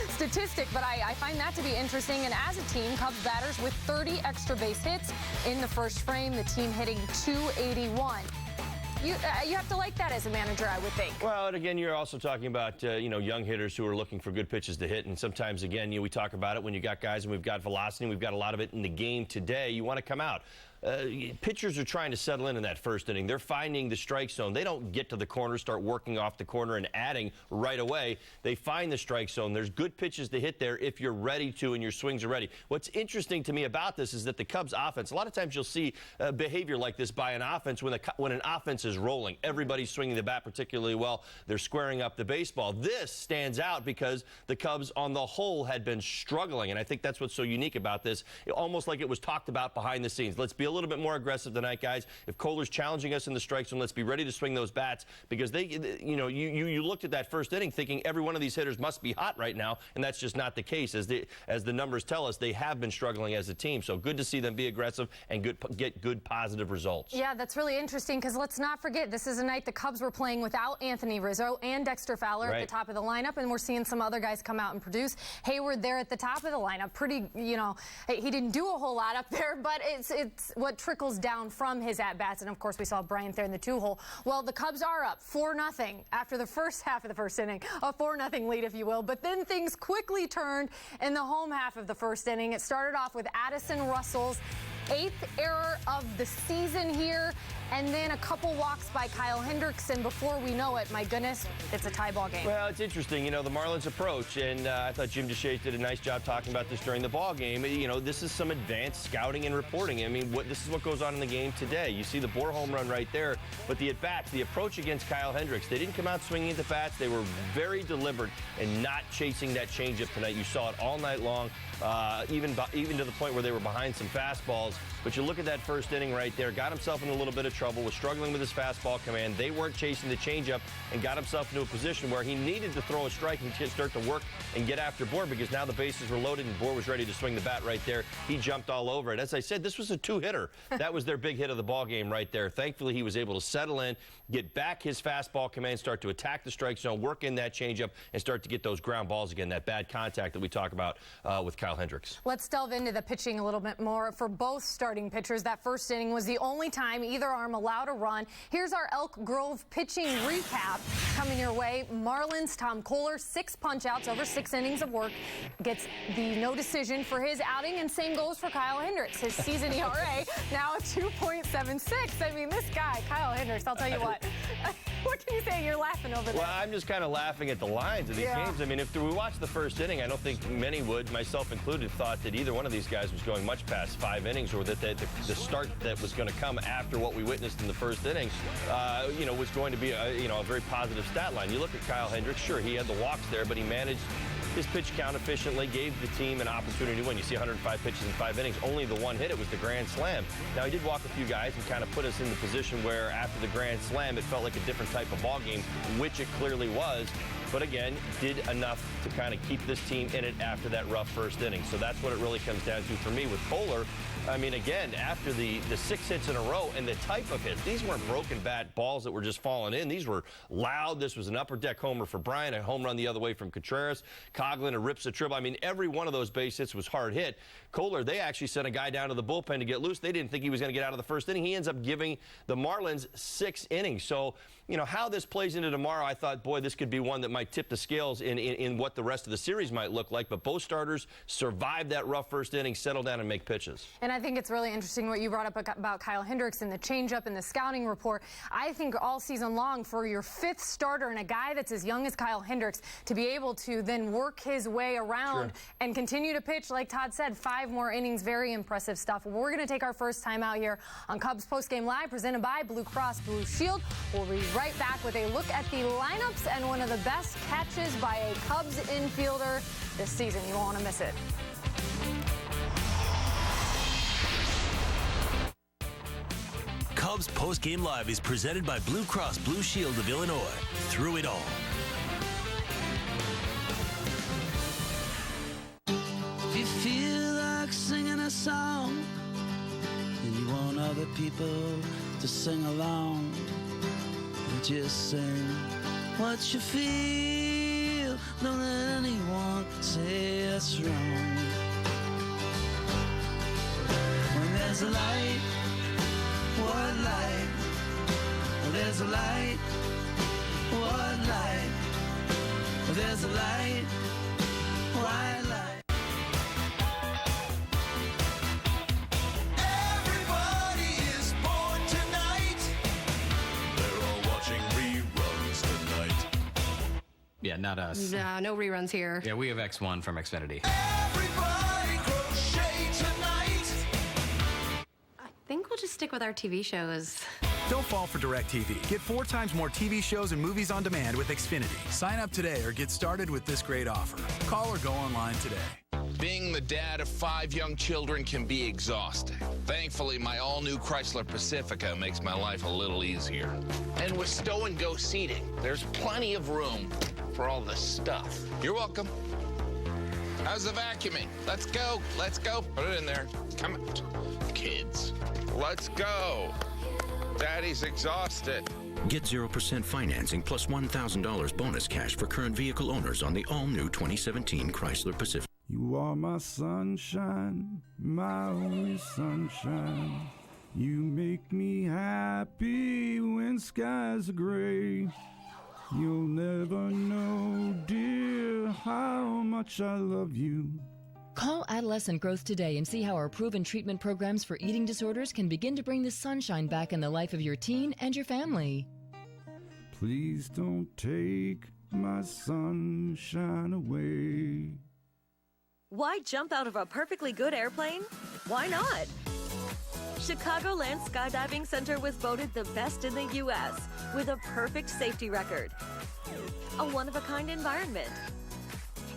statistic, but I find that to be interesting. And as a team, Cubs batters with 30 extra base hits in the first frame, the team hitting .281. You have to like that as a manager, I would think. Well, and again, you're also talking about, young hitters who are looking for good pitches to hit. And sometimes, again, we talk about it when you got guys and we've got velocity, and we've got a lot of it in the game today. You want to come out. Pitchers are trying to settle in that first inning. They're finding the strike zone. They don't get to the corner, start working off the corner and adding right away. They find the strike zone. There's good pitches to hit there if you're ready to and your swings are ready. What's interesting to me about this is that the Cubs offense, a lot of times you'll see behavior like this by an offense when an offense is rolling. Everybody's swinging the bat particularly well. They're squaring up the baseball. This stands out because the Cubs on the whole had been struggling, and I think that's what's so unique about this. Almost like it was talked about behind the scenes. Let's be a little bit more aggressive tonight, guys. If Kohler's challenging us in the strike zone, let's be ready to swing those bats, because you looked at that first inning thinking every one of these hitters must be hot right now, and that's just not the case. As the numbers tell us, they have been struggling as a team. So good to see them be aggressive and get good positive results. Yeah, that's really interesting, because let's not forget, this is a night the Cubs were playing without Anthony Rizzo and Dexter Fowler at the top of the lineup, and we're seeing some other guys come out and produce. Hayward there at the top of the lineup. Pretty, he didn't do a whole lot up there, but it's what trickles down from his at-bats. And, of course, we saw Bryant there in the 2-hole. Well, the Cubs are up 4-0 after the first half of the first inning, a 4-0 lead, if you will. But then things quickly turned in the home half of the first inning. It started off with Addison Russell's 8th error of the season here, and then a couple walks by Kyle Hendricks, and before we know it, my goodness, it's a tie ball game. Well, it's interesting, the Marlins approach, and I thought Jim Deshaies did a nice job talking about this during the ball game. This is some advanced scouting and reporting. This is what goes on in the game today. You see the Bohr home run right there, but the at-bats, the approach against Kyle Hendricks, they didn't come out swinging at the bats. They were very deliberate and not chasing that changeup tonight. You saw it all night long, even to the point where they were behind some fastballs. But you look at that first inning right there, got himself in a little bit of trouble, was struggling with his fastball command. They weren't chasing the changeup and got himself into a position where he needed to throw a strike and start to work and get after Bohr, because now the bases were loaded and Bohr was ready to swing the bat right there. He jumped all over it. As I said, this was a two-hitter. That was their big hit of the ball game right there. Thankfully, he was able to settle in, get back his fastball command, start to attack the strike zone, work in that changeup, and start to get those ground balls again, that bad contact that we talk about with Kyle Hendricks. Let's delve into the pitching a little bit more for both starting pitchers. That first inning was the only time either arm allowed a run. Here's our Elk Grove pitching recap coming your way. Marlins Tom Kohler, 6 punch-outs over 6 innings of work, gets the no decision for his outing, and same goes for Kyle Hendricks. His season ERA now 2.76. I mean, this guy, Kyle Hendricks, I'll tell you what. What can you say? You're laughing over there. Well, I'm just kind of laughing at the lines of these games. I mean, if we watched the first inning, I don't think many would, myself included, thought that either one of these guys was going much past 5 innings, or that the start that was going to come after what we witnessed in the first inning, was going to be a very positive stat line. You look at Kyle Hendricks, sure, he had the walks there, but he managed his pitch count efficiently, gave the team an opportunity to win. You see 105 pitches in 5 innings, only the one hit. It was the grand slam. Now, he did walk a few guys and kind of put us in the position where after the grand slam, it felt like a different type of ball game, which it clearly was. But again, did enough to kind of keep this team in it after that rough first inning. So that's what it really comes down to for me with Kohler. I mean, again, after the 6 hits in a row and the type of hits, these weren't broken bat balls that were just falling in. These were loud. This was an upper deck homer for Bryant, a home run the other way from Contreras. Coughlin, a rips a triple. I mean, every one of those base hits was hard hit. Kohler, they actually sent a guy down to the bullpen to get loose. They didn't think he was going to get out of the first inning. He ends up giving the Marlins 6 innings. So, how this plays into tomorrow, I thought, boy, this could be one that might tip the scales in what the rest of the series might look like. But both starters survived that rough first inning, settle down, and make pitches. And I think it's really interesting what you brought up about Kyle Hendricks and the changeup and the scouting report. I think all season long, for your 5th starter and a guy that's as young as Kyle Hendricks to be able to then work his way around and continue to pitch, like Todd said, 5 more innings, very impressive stuff. We're going to take our first time out here on Cubs Postgame Live, presented by Blue Cross Blue Shield. We'll be right back with a look at the lineups and one of the best catches by a Cubs infielder this season. You won't want to miss it. Cubs Postgame Live is presented by Blue Cross Blue Shield of Illinois. Through it all. If you feel like singing a song and you want other people to sing along, just sing what you feel. Don't let anyone say it's wrong. When there's a light, what light? Well, there's a light, what light? Well, there's a light, white light. Yeah, not us. Nah, no reruns here. Yeah, we have X1 from Xfinity. Everybody crochet tonight. I think we'll just stick with our TV shows. Don't fall for DirecTV. Get 4 times more TV shows and movies on demand with Xfinity. Sign up today or get started with this great offer. Call or go online today. Being the dad of 5 young children can be exhausting. Thankfully, my all-new Chrysler Pacifica makes my life a little easier. And with stow and go seating, there's plenty of room for all the stuff. You're welcome. How's the vacuuming? Let's go. Let's go. Put it in there. Come on. Kids. Let's go. Daddy's exhausted. Get 0% financing plus $1,000 bonus cash for current vehicle owners on the all-new 2017 Chrysler Pacifica. You are my sunshine, my only sunshine. You make me happy when skies are gray. You'll never know, dear, how much I love you. Call Adolescent Growth today and see how our proven treatment programs for eating disorders can begin to bring the sunshine back in the life of your teen and your family. Please don't take my sunshine away. Why jump out of a perfectly good airplane? Why not? Chicagoland Skydiving Center was voted the best in the U.S. with a perfect safety record, a one-of-a-kind environment,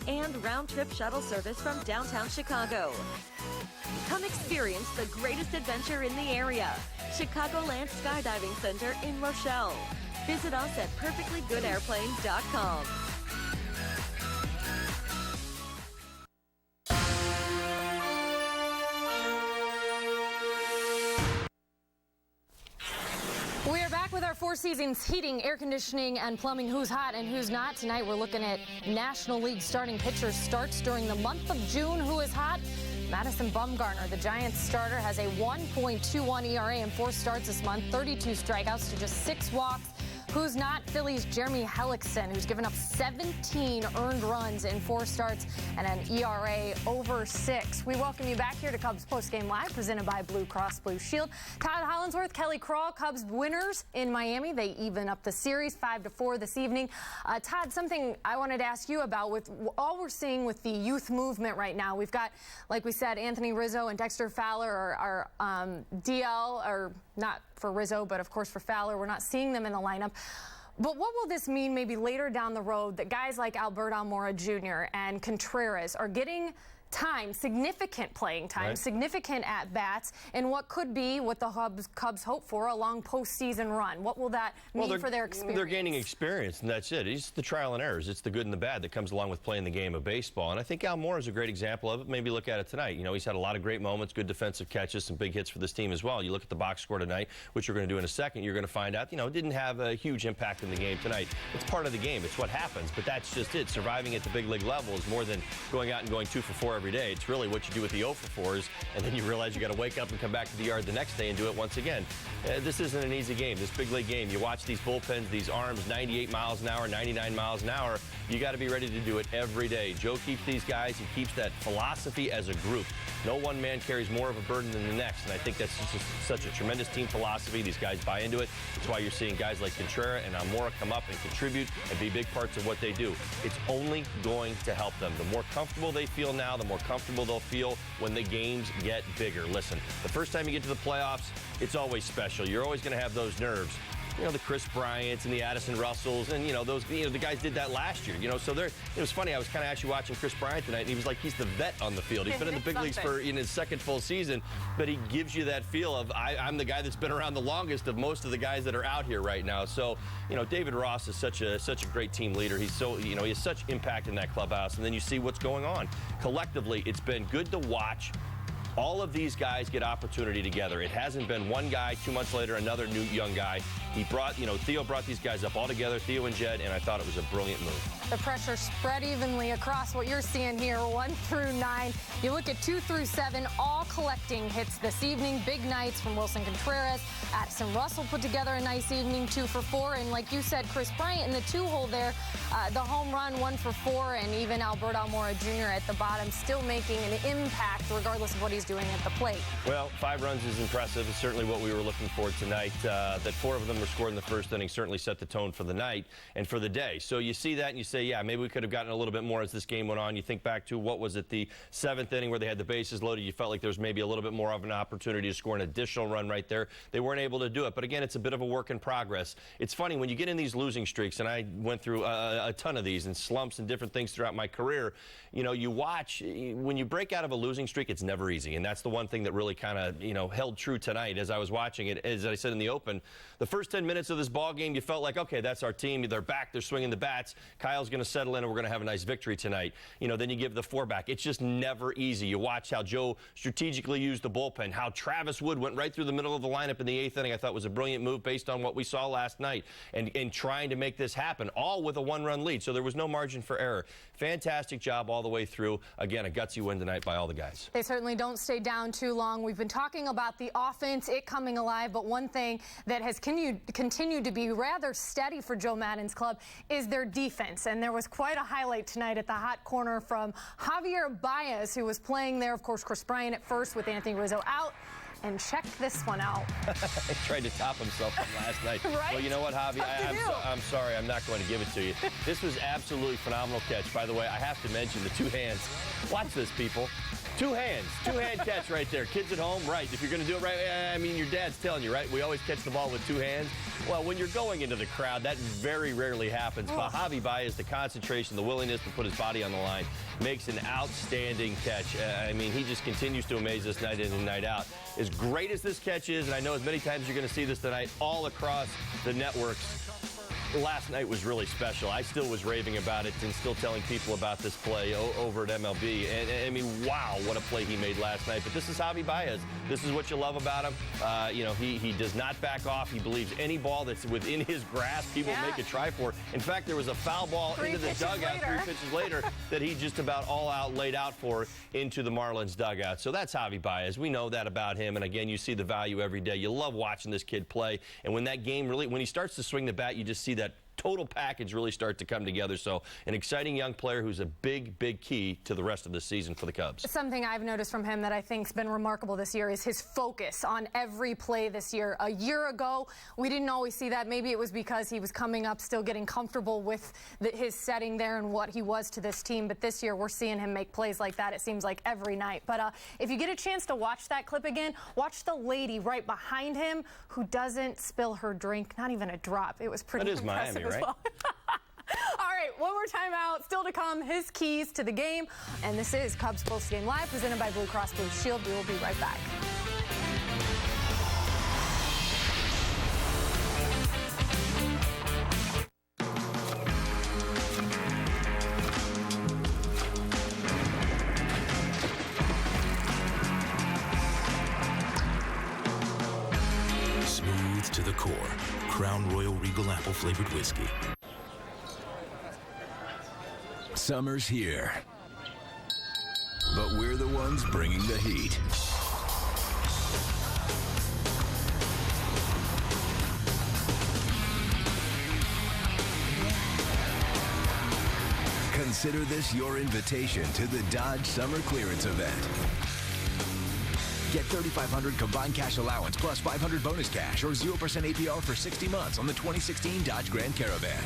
and round-trip shuttle service from downtown Chicago. Come experience Experience the greatest adventure in the area. Chicagoland Skydiving Center in Rochelle. Visit us at perfectlygoodairplane.com. We are back with our Four Seasons heating, air conditioning, and plumbing. Who's hot and who's not? Tonight we're looking at National League starting pitchers starts during the month of June. Who is hot? Madison Bumgarner, the Giants starter, has a 1.21 ERA in 4 starts this month, 32 strikeouts to just 6 walks. Who's not? Phillies' Jeremy Hellickson, who's given up 17 earned runs in 4 starts and an ERA over 6. We welcome you back here to Cubs Postgame Live, presented by Blue Cross Blue Shield. Todd Hollinsworth, Kelly Crawl, Cubs winners in Miami. They even up the series 5-4 this evening. Todd, something I wanted to ask you about with all we're seeing with the youth movement right now. We've got, like we said, Anthony Rizzo and Dexter Fowler are DL, or not for Rizzo, but of course for Fowler. We're not seeing them in the lineup. But what will this mean maybe later down the road that guys like Albert Almora Jr. and Contreras are getting time, significant playing time, right, significant at-bats, and what could be what the Cubs hope for a long postseason run? What will that mean for their experience? They're gaining experience, and that's it. It's the trial and errors. It's the good and the bad that comes along with playing the game of baseball. And I think Almora is a great example of it. Maybe look at it tonight. You know, he's had a lot of great moments, good defensive catches, some big hits for this team as well. You look at the box score tonight, which you're going to do in a second, you're going to find out, you know, it didn't have a huge impact in the game tonight. It's part of the game. It's what happens, but that's just it. Surviving at the big league level is more than going out and going 2 for 4 every day. It's really what you do with the 0 for 4s, and then you realize you got to wake up and come back to the yard the next day and do it once again. This isn't an easy game, this big league game. You watch these bullpens, these arms, 98 miles an hour, 99 miles an hour. You got to be ready to do it every day. Joe keeps these guys, he keeps that philosophy as a group. No one man carries more of a burden than the next, and I think that's just such a tremendous team philosophy. These guys buy into it. That's why you're seeing guys like Contreras and Almora come up and contribute and be big parts of what they do. It's only going to help them. The more comfortable they feel now, the more comfortable they'll feel when the games get bigger. Listen, the first time you get to the playoffs, it's always special. You're always going to have those nerves. You know, the Chris Bryants and the Addison Russells, and, you know, those, you know, the guys did that last year, you know, so it was funny. I was kind of actually watching Chris Bryant tonight, and he was like, he's the vet on the field. He's been in the big leagues for in his second full season, but he gives you that feel of, I'm the guy that's been around the longest of most of the guys that are out here right now. So, you know, David Ross is such a great team leader. He's so, you know, he has such impact in that clubhouse, and then you see what's going on. Collectively, it's been good to watch all of these guys get opportunity together. It hasn't been one guy, 2 months later, another new young guy. He brought, you know, Theo brought these guys up all together, Theo and Jed, and I thought it was a brilliant move. The pressure spread evenly across what you're seeing here, 1 through 9. You look at 2 through 7, all collecting hits this evening. Big nights from Wilson Contreras. Addison Russell put together a nice evening, 2 for 4. And like you said, Chris Bryant in the 2-hole there, the home run, 1 for 4. And even Albert Almora Jr. at the bottom, still making an impact regardless of what he's doing at the plate. Well, 5 runs is impressive. It's certainly what we were looking for tonight. That 4 of them were scored in the first inning certainly set the tone for the night and for the day. So you see that and you say, yeah, maybe we could have gotten a little bit more as this game went on. You think back to, what was it, the 7th inning where they had the bases loaded. You felt like there was maybe a little bit more of an opportunity to score an additional run right there. They weren't able to do it. But again, it's a bit of a work in progress. It's funny when you get in these losing streaks, and I went through a ton of these and slumps and different things throughout my career. You know, you watch, when you break out of a losing streak, it's never easy. And that's the one thing that really kind of, you know, held true tonight as I was watching it. As I said in the open, the first 10 minutes of this ball game, you felt like, okay, that's our team. They're back. They're swinging the bats. Kyle's going to settle in, and we're going to have a nice victory tonight. You know, then you give the 4 back. It's just never easy. You watch how Joe strategically used the bullpen, how Travis Wood went right through the middle of the lineup in the 8th inning. I thought was a brilliant move based on what we saw last night, and trying to make this happen, all with a 1-run lead. So there was no margin for error. Fantastic job all the way through. Again, a gutsy win tonight by all the guys. They certainly don't stay down too long. We've been talking about the offense, it coming alive, but one thing that has continued to be rather steady for Joe Maddon's club is their defense. And there was quite a highlight tonight at the hot corner from Javier Baez, who was playing there. Of course, Chris Bryant at first with Anthony Rizzo out. and check this one out. He tried to top himself from last night. Right? Well, you know what, Javi? I'm sorry. I'm not going to give it to you. This was absolutely phenomenal catch. By the way, I have to mention the two hands. Watch this, people. Two hands. Two-hand catch right there. Kids at home, right. If you're going to do it right, I mean, your dad's telling you, right? We always catch the ball with two hands. Well, when you're going into the crowd, that very rarely happens. But Javi Baez, the concentration, the willingness to put his body on the line, makes an outstanding catch. I mean, he just continues to amaze us night in and night out. As great as this catch is, and I know as many times you're going to see this tonight all across the networks, last night was really special. I still was raving about it and still telling people about this play over at MLB. And I mean, wow, what a play he made last night. But this is Javi Baez. This is what you love about him. You know, he does not back off. He believes any ball that's within his grasp, he will make a try for. In fact, there was a foul ball into the dugout 3 pitches later that he just about all out laid out for into the Marlins dugout. So that's Javi Baez. We know that about him. And again, you see the value every day. You love watching this kid play. And when that game really, when he starts to swing the bat, you just see that total package really start to come together. So an exciting young player who's a big, big key to the rest of the season for the Cubs. Something I've noticed from him that I think's been remarkable this year is his focus on every play this year. A year ago, we didn't always see that. Maybe it was because he was coming up, still getting comfortable with his setting there and what he was to this team. But this year, we're seeing him make plays like that, it seems like, every night. But if you get a chance to watch that clip again, watch the lady right behind him who doesn't spill her drink, not even a drop. It was pretty impressive Miami, right? as well. All right, one more timeout. Still to come, his keys to the game. And this is Cubs Post Game Live, presented by Blue Cross Blue Shield. We will be right back. Smooth to the core. Crown Royal Regal Apple flavored whiskey. Summer's here, but we're the ones bringing the heat. Consider this your invitation to the Dodge Summer Clearance Event. Get $3,500 combined cash allowance plus $500 bonus cash or 0% APR for 60 months on the 2016 Dodge Grand Caravan.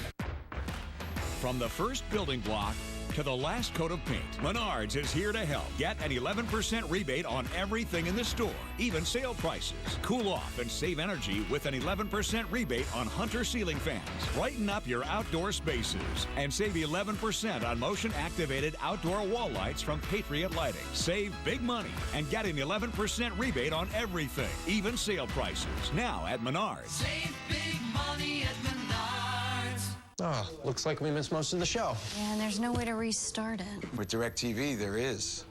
From the first building block to the last coat of paint, Menards is here to help. Get an 11% rebate on everything in the store, even sale prices. Cool off and save energy with an 11% rebate on Hunter ceiling fans. Brighten up your outdoor spaces and save 11% on motion-activated outdoor wall lights from Patriot Lighting. Save big money and get an 11% rebate on everything, even sale prices. Now at Menards. Save big money at Menards. Oh, looks like we missed most of the show. Yeah, and there's no way to restart it. With DirecTV, there is.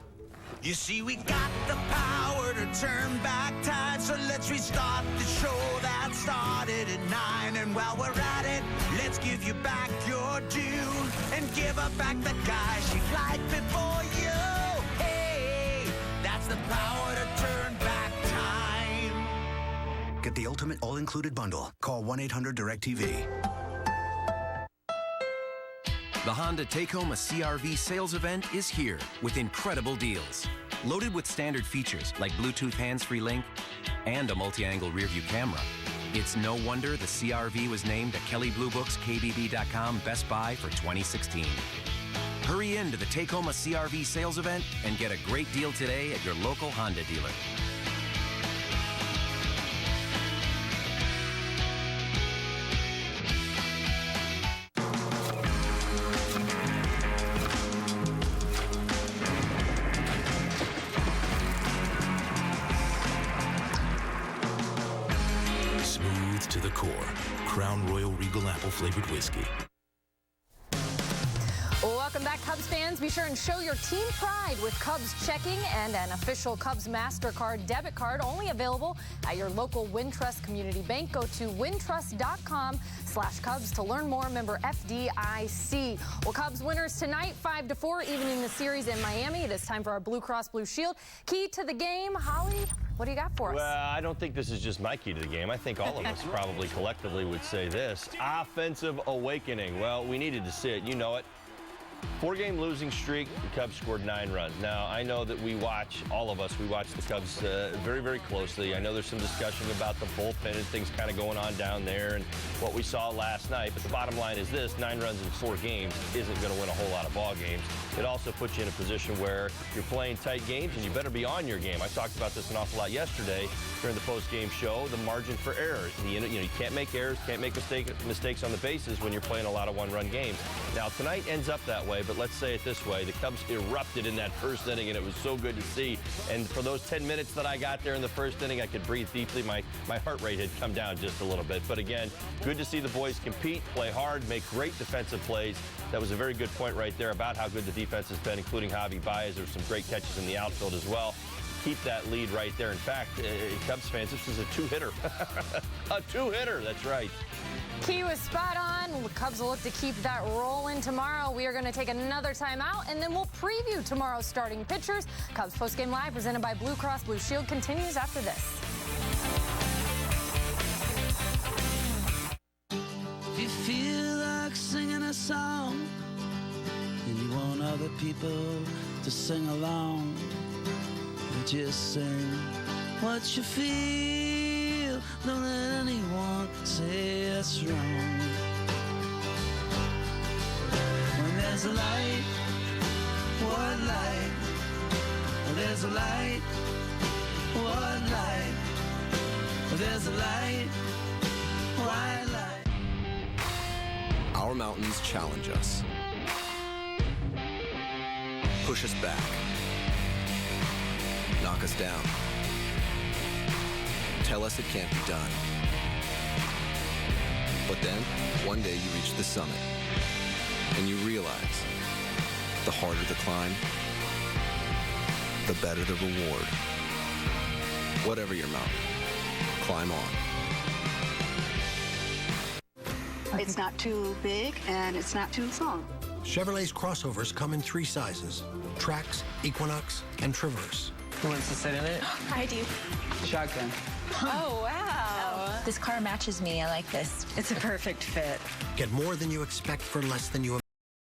You see, we got the power to turn back time, so let's restart the show that started at 9. And while we're at it, let's give you back your due and give her back the guys you liked before you. Hey, that's the power to turn back time. Get the ultimate all-included bundle. Call 1-800-DIRECTV. The Honda Take Home a CR-V sales event is here with incredible deals. Loaded with standard features like Bluetooth hands-free link and a multi-angle rearview camera. It's no wonder the CR-V was named a Kelley Blue Book's KBB.com Best Buy for 2016. Hurry in to the Take Home a CR-V sales event and get a great deal today at your local Honda dealer. To the core. Crown Royal Regal Apple flavored whiskey. Welcome back, Cubs fans. Be sure and show your team pride with Cubs checking and an official Cubs MasterCard debit card, only available at your local Wintrust Community Bank. Go to wintrust.com/Cubs to learn more. Member FDIC. Well, Cubs winners tonight, 5-4, evening the series in Miami. It is time for our Blue Cross Blue Shield. Key to the game, Holly, what do you got for us? Well, I don't think this is just my key to the game. I think all of us probably collectively would say this. Offensive awakening. Well, we needed to see it. You know it. 4-game losing streak, the Cubs scored 9 runs. Now, I know that all of us, we watch the Cubs very, very closely. I know there's some discussion about the bullpen and things kind of going on down there and what we saw last night. But the bottom line is this: 9 runs in 4 games isn't going to win a whole lot of ball games. It also puts you in a position where you're playing tight games and you better be on your game. I talked about this an awful lot yesterday during the post-game show, the margin for errors. You can't make errors, can't make mistakes on the bases when you're playing a lot of one-run games. Now, tonight ends up that way, but let's say it this way. The Cubs erupted in that first inning, and it was so good to see. And for those 10 minutes that I got there in the first inning, I could breathe deeply. My heart rate had come down just a little bit. But again, good to see the boys compete, play hard, make great defensive plays. That was a very good point right there about how good the defense has been, including Javi Baez. There's some great catches in the outfield as well. Keep that lead right there. In fact, Cubs fans, this is a 2-hitter. A 2-hitter, that's right. Key was spot on. The Cubs will look to keep that rolling tomorrow. We are going to take another timeout, and then we'll preview tomorrow's starting pitchers. Cubs Postgame Live, presented by Blue Cross Blue Shield, continues after this. If you feel like singing a song and you want other people to sing along, just sing what you feel. Don't let anyone say it's wrong. When there's a light, what light? When there's a light, what light? When there's a light, why light? Our mountains challenge us, push us back, knock us down, tell us it can't be done. But then, one day you reach the summit, and you realize the harder the climb, the better the reward. Whatever your mountain, climb on. It's not too big and it's not too small. Chevrolet's crossovers come in 3 sizes: Trax, Equinox, and Traverse. Who wants to sit in it? I do. Shotgun. Oh, wow. This car matches me. I like this. It's a perfect fit. Get more than you expect for less than you